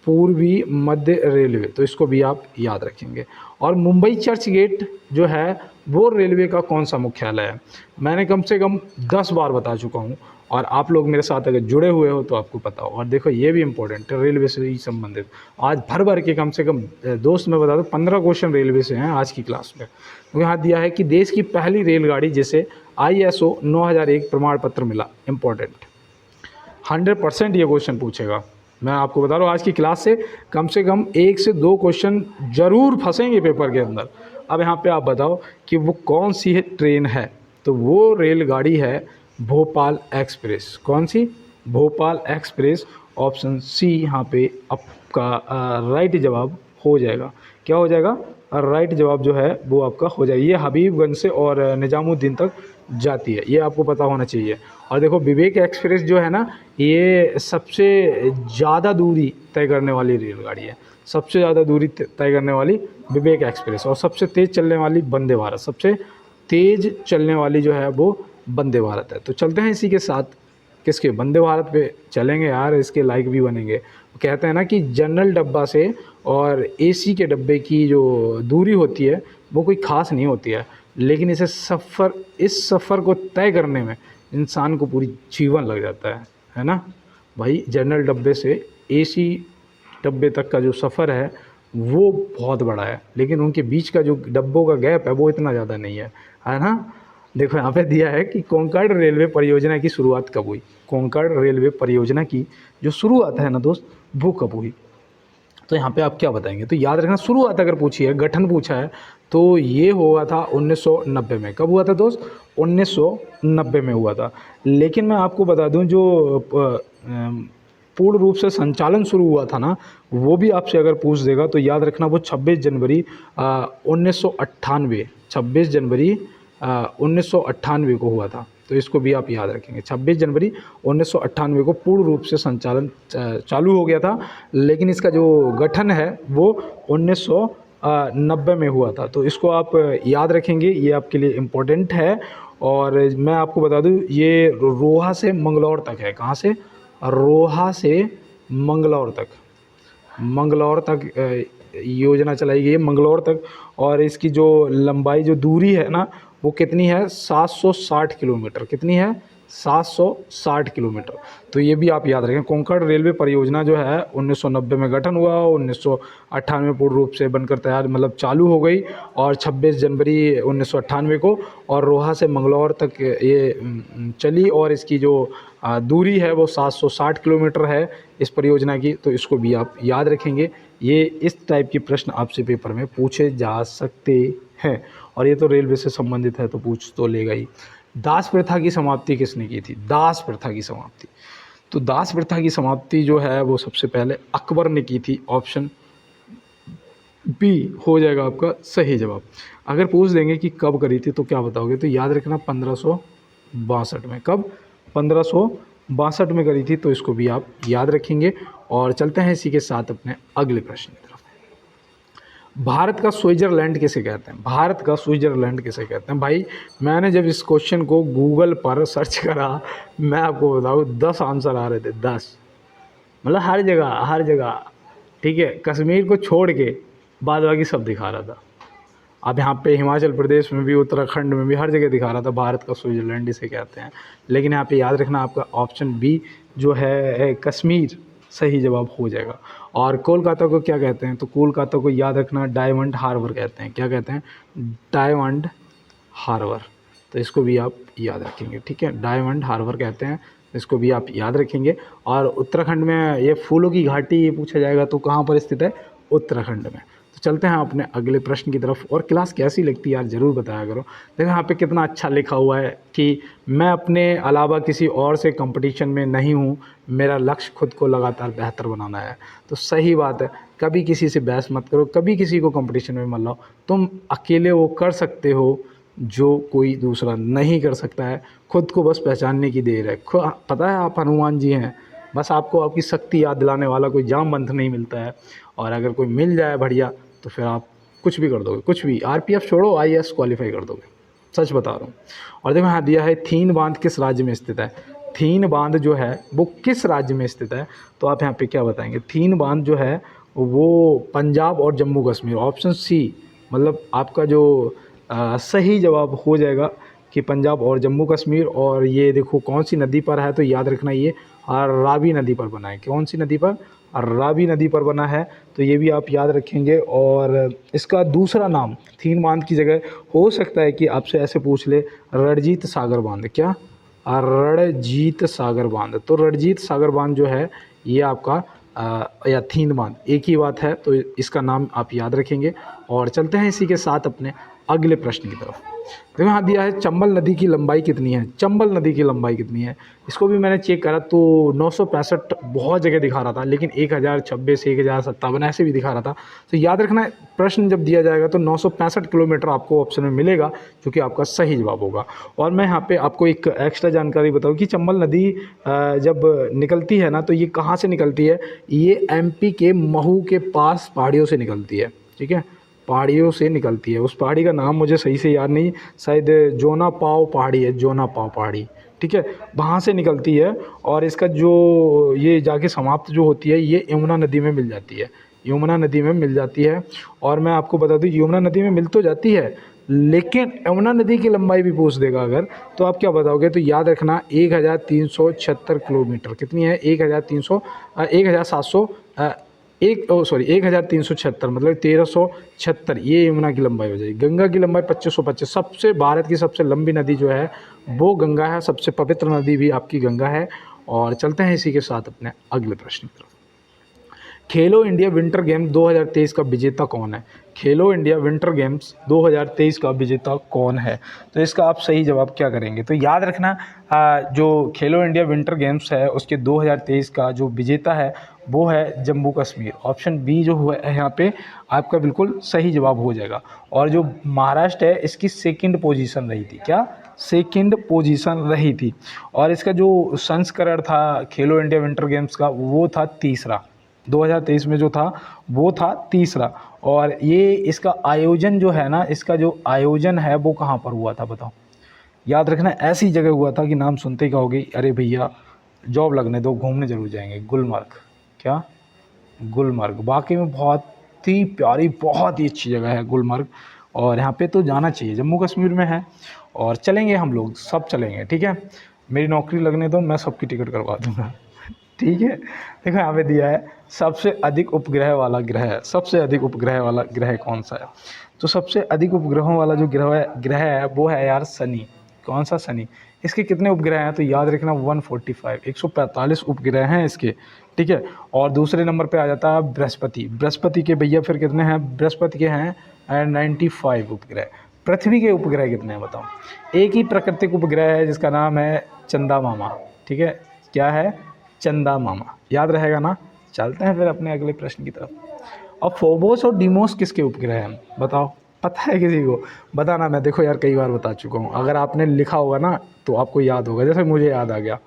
पूर्वी मध्य रेलवे, तो इसको भी आप याद रखेंगे। और मुंबई चर्च गेट जो है वो रेलवे का कौन सा मुख्यालय है? मैंने कम से कम 10 बार बता चुका हूँ और आप लोग मेरे साथ अगर जुड़े हुए हो तो आपको पता हो। और देखो ये भी इम्पोर्टेंट है, रेलवे से ही संबंधित आज भर भर के कम से कम दोस्त मैं बता दूँ 15 क्वेश्चन रेलवे से हैं आज की क्लास में। तो यहाँ दिया है कि देश की पहली रेलगाड़ी जिसे ISO 9001 प्रमाण पत्र मिला, इम्पोर्टेंट 100% ये क्वेश्चन पूछेगा। मैं आपको बता रहा हूँ आज की क्लास से कम 1 से 2 क्वेश्चन जरूर फंसेंगे पेपर के अंदर। अब यहाँ पे आप बताओ कि वो कौन सी है ट्रेन है, तो वो रेलगाड़ी है भोपाल एक्सप्रेस। कौन सी? भोपाल एक्सप्रेस। ऑप्शन सी यहाँ पे आपका राइट जवाब हो जाएगा। क्या हो जाएगा? राइट जवाब जो है वो आपका हो जाएगा। ये हबीबगंज से और निजामुद्दीन तक जाती है, ये आपको पता होना चाहिए। और देखो विवेक एक्सप्रेस जो है ना, ये सबसे ज़्यादा दूरी तय करने वाली रेलगाड़ी है, सबसे ज़्यादा दूरी तय करने वाली विवेक एक्सप्रेस। और सबसे तेज़ चलने वाली वंदे भारत, सबसे तेज़ चलने वाली जो है वो वंदे भारत है। तो चलते हैं इसी के साथ, किसके? वंदे भारत पे चलेंगे यार, इसके लाइक भी बनेंगे। कहते हैं ना कि जनरल डब्बा से और AC के डब्बे की जो दूरी होती है वो कोई ख़ास नहीं होती है, लेकिन इस सफ़र को तय करने में इंसान को पूरी जीवन लग जाता है ना भाई। जनरल डब्बे से AC डब्बे तक का जो सफ़र है वो बहुत बड़ा है, लेकिन उनके बीच का जो डब्बों का गैप है वो इतना ज़्यादा नहीं है ना। देखो यहाँ पे दिया है कि कोंकण रेलवे परियोजना की शुरुआत कब हुई। कोंकण रेलवे परियोजना की जो शुरुआत है ना दोस्त, वो कब हुई? तो यहाँ पे आप क्या बताएंगे? तो याद रखना, शुरुआत अगर पूछी है, गठन पूछा है, तो ये हुआ था 1990 में। कब हुआ था दोस्त? 1990 में हुआ था। लेकिन मैं आपको बता दूं जो पूर्ण रूप से संचालन शुरू हुआ था ना, वो भी आपसे अगर पूछ देगा तो याद रखना वो 26 जनवरी 1998, 26 जनवरी 1998 को हुआ था। तो इसको भी आप याद रखेंगे, 26 जनवरी 1998 को पूर्ण रूप से संचालन चालू हो गया था, लेकिन इसका जो गठन है वो 1990 में हुआ था। तो इसको आप याद रखेंगे, ये आपके लिए इम्पोर्टेंट है। और मैं आपको बता दूं ये रोहा से मंगलौर तक है। कहाँ से? रोहा से मंगलौर तक योजना चलाई गई है, मंगलौर तक। और इसकी जो लंबाई, जो दूरी है ना, वो कितनी है? 760 किलोमीटर। कितनी है? 760 किलोमीटर। तो ये भी आप याद रखें। कोंकण रेलवे परियोजना जो है 1990 में गठन हुआ, 1998 में पूर्ण रूप से बनकर तैयार मतलब चालू हो गई, और 26 जनवरी 1998 को, और रोहा से मंगलौर तक ये चली। और इसकी जो दूरी है वो 760 किलोमीटर है इस परियोजना की। तो इसको भी आप याद रखेंगे। ये इस टाइप के प्रश्न आपसे पेपर में पूछे जा सकते हैं, और ये तो रेलवे से संबंधित है तो पूछ तो लेगा ही। दास प्रथा की समाप्ति किसने की थी? दास प्रथा की समाप्ति, तो दास प्रथा की समाप्ति जो है वो सबसे पहले अकबर ने की थी। ऑप्शन बी हो जाएगा आपका सही जवाब। अगर पूछ देंगे कि कब करी थी तो क्या बताओगे? तो याद रखना 1562 में। कब? 1562 में करी थी। तो इसको भी आप याद रखेंगे। और चलते हैं इसी के साथ अपने अगले प्रश्न की तरफ। भारत का स्विट्ज़रलैंड किसे कहते हैं? भारत का स्विट्ज़रलैंड किसे कहते हैं? भाई मैंने जब इस क्वेश्चन को गूगल पर सर्च करा, मैं आपको बताऊँ 10 आंसर आ रहे थे, 10। मतलब हर जगह, ठीक है, कश्मीर को छोड़ के बाद बाकी सब दिखा रहा था। अब यहाँ पे हिमाचल प्रदेश में भी, उत्तराखंड में भी, हर जगह दिखा रहा था भारत का स्विट्ज़रलैंड इसे कहते हैं। लेकिन यहाँ पे याद रखना आपका ऑप्शन बी जो है कश्मीर सही जवाब हो जाएगा। और कोलकाता को क्या कहते हैं? तो कोलकाता को याद रखना डायमंड हार्बर कहते हैं। क्या कहते हैं? डायमंड हार्बर। तो इसको भी आप याद रखेंगे, ठीक है, डायमंड हार्बर कहते हैं। इसको भी आप याद रखेंगे। और उत्तराखंड में ये फूलों की घाटी पूछा जाएगा तो कहाँ पर स्थित है? उत्तराखंड में। तो चलते हैं अपने अगले प्रश्न की तरफ। और क्लास कैसी लगती है यार ज़रूर बताया करो। देखो यहाँ पे कितना अच्छा लिखा हुआ है कि मैं अपने अलावा किसी और से कंपटीशन में नहीं हूँ, मेरा लक्ष्य खुद को लगातार बेहतर बनाना है। तो सही बात है, कभी किसी से बहस मत करो, कभी किसी को कंपटीशन में मत लाओ। तुम अकेले वो कर सकते हो जो कोई दूसरा नहीं कर सकता है। खुद को बस पहचानने की देर है। पता है आप हनुमान जी हैं, बस आपको आपकी शक्ति याद दिलाने वाला कोई जामवंत नहीं मिलता है। और अगर कोई मिल जाए बढ़िया तो फिर आप कुछ भी कर दोगे, कुछ भी। RPF छोड़ो, IAS क्वालिफाई कर दोगे, सच बता रहा हूँ। और देखो यहाँ दिया है थीन बांध किस राज्य में स्थित है? थीन बांध जो है वो किस राज्य में स्थित है? तो आप यहाँ पे क्या बताएंगे? थीन बांध जो है वो पंजाब और जम्मू कश्मीर। ऑप्शन सी मतलब आपका जो सही जवाब हो जाएगा कि पंजाब और जम्मू कश्मीर, और ये देखो कौन सी नदी पर है, तो याद रखना ये रावी नदी पर बना है। कौन सी नदी पर? रावी नदी पर बना है, तो ये भी आप याद रखेंगे। और इसका दूसरा नाम थीन बांध की जगह हो सकता है कि आपसे ऐसे पूछ ले रणजीत सागर बांध। क्या? रणजीत सागर बांध। तो रणजीत सागर बांध जो है ये आपका या थीन बांध एक ही बात है, तो इसका नाम आप याद रखेंगे। और चलते हैं इसी के साथ अपने अगले प्रश्न की तरफ। देखो यहाँ दिया है चंबल नदी की लंबाई कितनी है। चंबल नदी की लंबाई कितनी है, इसको भी मैंने चेक करा तो 965 बहुत जगह दिखा रहा था, लेकिन 1026, 1057 ऐसे भी दिखा रहा था। तो याद रखना प्रश्न जब दिया जाएगा तो 965 किलोमीटर आपको ऑप्शन में मिलेगा, जो कि आपका सही जवाब होगा। और मैं यहाँ पे आपको एक एक्स्ट्रा जानकारी बताऊँ कि चंबल नदी जब निकलती है ना, तो ये कहाँ से निकलती है? ये MP के महू के पास पहाड़ियों से निकलती है। ठीक है, पहाड़ियों से निकलती है। उस पहाड़ी का नाम मुझे सही से याद नहीं, शायद जोना पाव पहाड़ी है, जोना पाव पहाड़ी। ठीक है, वहाँ से निकलती है और इसका जो ये जाके समाप्त जो होती है ये यमुना नदी में मिल जाती है। यमुना नदी में मिल जाती है। और मैं आपको बता दूँ यमुना नदी में मिल तो जाती है, लेकिन यमुना नदी की लंबाई भी पूछ देगा अगर, तो आप क्या बताओगे? तो याद रखना 1376 किलोमीटर। कितनी है? 1376 मतलब 1376, ये यमुना की लंबाई हो जाएगी। गंगा की लंबाई 2525। सबसे भारत की सबसे लंबी नदी जो है वो गंगा है, सबसे पवित्र नदी भी आपकी गंगा है। और चलते हैं इसी के साथ अपने अगले प्रश्न की तरफ। खेलो इंडिया विंटर गेम 2023 का विजेता कौन है? खेलो इंडिया विंटर गेम्स 2023 का विजेता कौन है? तो इसका आप सही जवाब क्या करेंगे? तो याद रखना जो खेलो इंडिया विंटर गेम्स है उसके 2023 का जो विजेता है वो है जम्मू कश्मीर। ऑप्शन बी जो हुआ है यहाँ पे आपका बिल्कुल सही जवाब हो जाएगा। और जो महाराष्ट्र है इसकी सेकंड पोजीशन रही थी। क्या? सेकंड पोजीशन रही थी। और इसका जो संस्करण था खेलो इंडिया विंटर गेम्स का वो था तीसरा। 2023 में जो था वो था तीसरा। और ये इसका आयोजन जो है ना, इसका जो आयोजन है वो कहाँ पर हुआ था बताओ? याद रखना ऐसी जगह हुआ था कि नाम सुनते ही कहोगे अरे भैया जॉब लगने दो, घूमने जरूर जाएंगे। गुलमर्ग। क्या? गुलमर्ग। वाकई में बहुत ही प्यारी, बहुत ही अच्छी जगह है गुलमर्ग, और यहाँ पे तो जाना चाहिए। जम्मू कश्मीर में है और चलेंगे हम लोग, सब चलेंगे। ठीक है, मेरी नौकरी लगने दो, मैं सबकी टिकट करवा दूँगा। ठीक है, देखो यहाँ पे दिया है सबसे अधिक उपग्रह वाला ग्रह। सबसे अधिक उपग्रह वाला ग्रह कौन सा है? तो सबसे अधिक उपग्रहों वाला जो ग्रह है वो है यार शनि। कौन सा? शनि। इसके कितने उपग्रह हैं? तो याद रखना 145, 145 उपग्रह हैं इसके। ठीक है, और दूसरे नंबर पे आ जाता है बृहस्पति। बृहस्पति के भैया फिर कितने हैं? बृहस्पति के हैं 95 उपग्रह। पृथ्वी के उपग्रह कितने हैं बताओ? एक ही प्राकृतिक उपग्रह है जिसका नाम है चंदा मामा। ठीक है, क्या है? चंदा मामा। याद रहेगा ना? चलते हैं फिर अपने अगले प्रश्न की तरफ। अब फोबोस और डीमोस किसके उपग्रह हैं बताओ? पता है किसी को? बताना। मैं देखो यार कई बार बता चुका हूँ, अगर आपने लिखा होगा ना तो आपको याद होगा, जैसे मुझे याद आ गया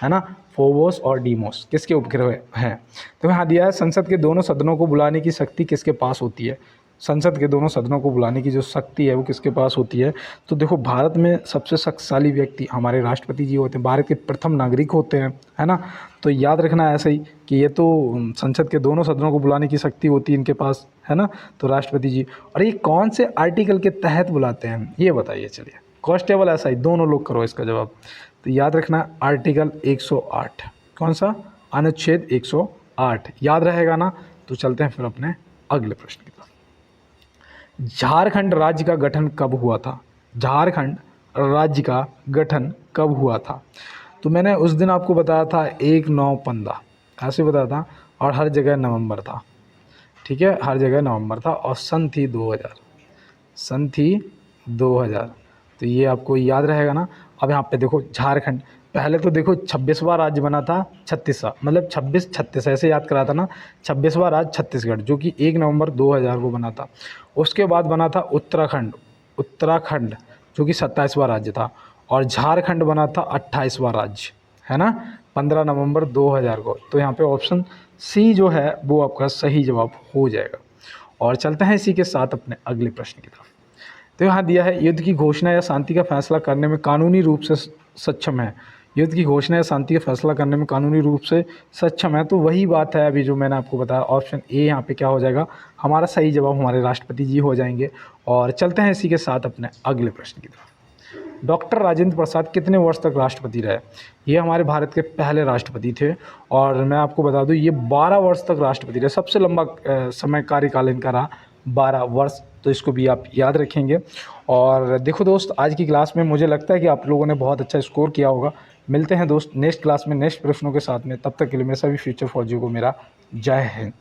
है ना। फोबोस और डीमोस किसके उपग्रह हैं? तो यहाँ दिया है संसद के दोनों सदनों को बुलाने की शक्ति किसके पास होती है? संसद के दोनों सदनों को बुलाने की जो शक्ति है वो किसके पास होती है? तो देखो भारत में सबसे शक्तिशाली व्यक्ति हमारे राष्ट्रपति जी होते हैं, भारत के प्रथम नागरिक होते हैं, है ना। तो याद रखना ऐसे ही कि ये तो संसद के दोनों सदनों को बुलाने की शक्ति होती है इनके पास, है ना, तो राष्ट्रपति जी। और ये कौन से आर्टिकल के तहत बुलाते हैं ये बताइए। चलिए कांस्टेबल ऐसा ही, दोनों लोग करो इसका जवाब। तो याद रखना आर्टिकल 108। कौन सा? अनुच्छेद 108 याद रहेगा ना। तो चलते हैं फिर अपने अगले प्रश्न की तरफ। झारखंड राज्य का गठन कब हुआ था? झारखंड राज्य का गठन कब हुआ था? तो मैंने उस दिन आपको बताया था 1915, ऐसे बताया था, और हर जगह नवंबर था। ठीक है, हर जगह नवंबर था, और सन थी 2000। सन थी 2000। तो ये आपको याद रहेगा ना। अब यहाँ पे देखो झारखंड, पहले तो देखो 26वां राज्य बना था, 36वां मतलब 26 36 ऐसे याद करा था ना। 26वां राज्य छत्तीसगढ़ जो कि 1 नवंबर 2000 को बना था। उसके बाद बना था उत्तराखंड, उत्तराखंड जो कि 27वां राज्य था। और झारखंड बना था 28वां राज्य, है ना, 15 नवंबर 2000 को। तो यहाँ पे ऑप्शन सी जो है वो आपका सही जवाब हो जाएगा। और चलते हैं इसी के साथ अपने अगले प्रश्न की तरफ। तो यहाँ दिया है युद्ध की घोषणा या शांति का फैसला करने में कानूनी रूप से सक्षम है। युद्ध की घोषणा या शांति का फैसला करने में कानूनी रूप से सक्षम है, तो वही बात है अभी जो मैंने आपको बताया। ऑप्शन ए यहाँ पे क्या हो जाएगा? हमारा सही जवाब हमारे राष्ट्रपति जी हो जाएंगे। और चलते हैं इसी के साथ अपने अगले प्रश्न की तरफ। डॉक्टर राजेंद्र प्रसाद कितने वर्ष तक राष्ट्रपति रहे? ये हमारे भारत के पहले राष्ट्रपति थे और मैं आपको बता दूं ये 12 वर्ष तक राष्ट्रपति रहे। सबसे लंबा समय कार्यकाल इनका रहा 12 वर्ष, तो इसको भी आप याद रखेंगे। और देखो दोस्त, आज की क्लास में मुझे लगता है कि आप लोगों ने बहुत अच्छा स्कोर किया होगा। मिलते हैं दोस्त नेक्स्ट क्लास में नेक्स्ट प्रश्नों के साथ में, तब तक के लिए मेरे सभी फ्यूचर फौजियों को मेरा जय हिंद।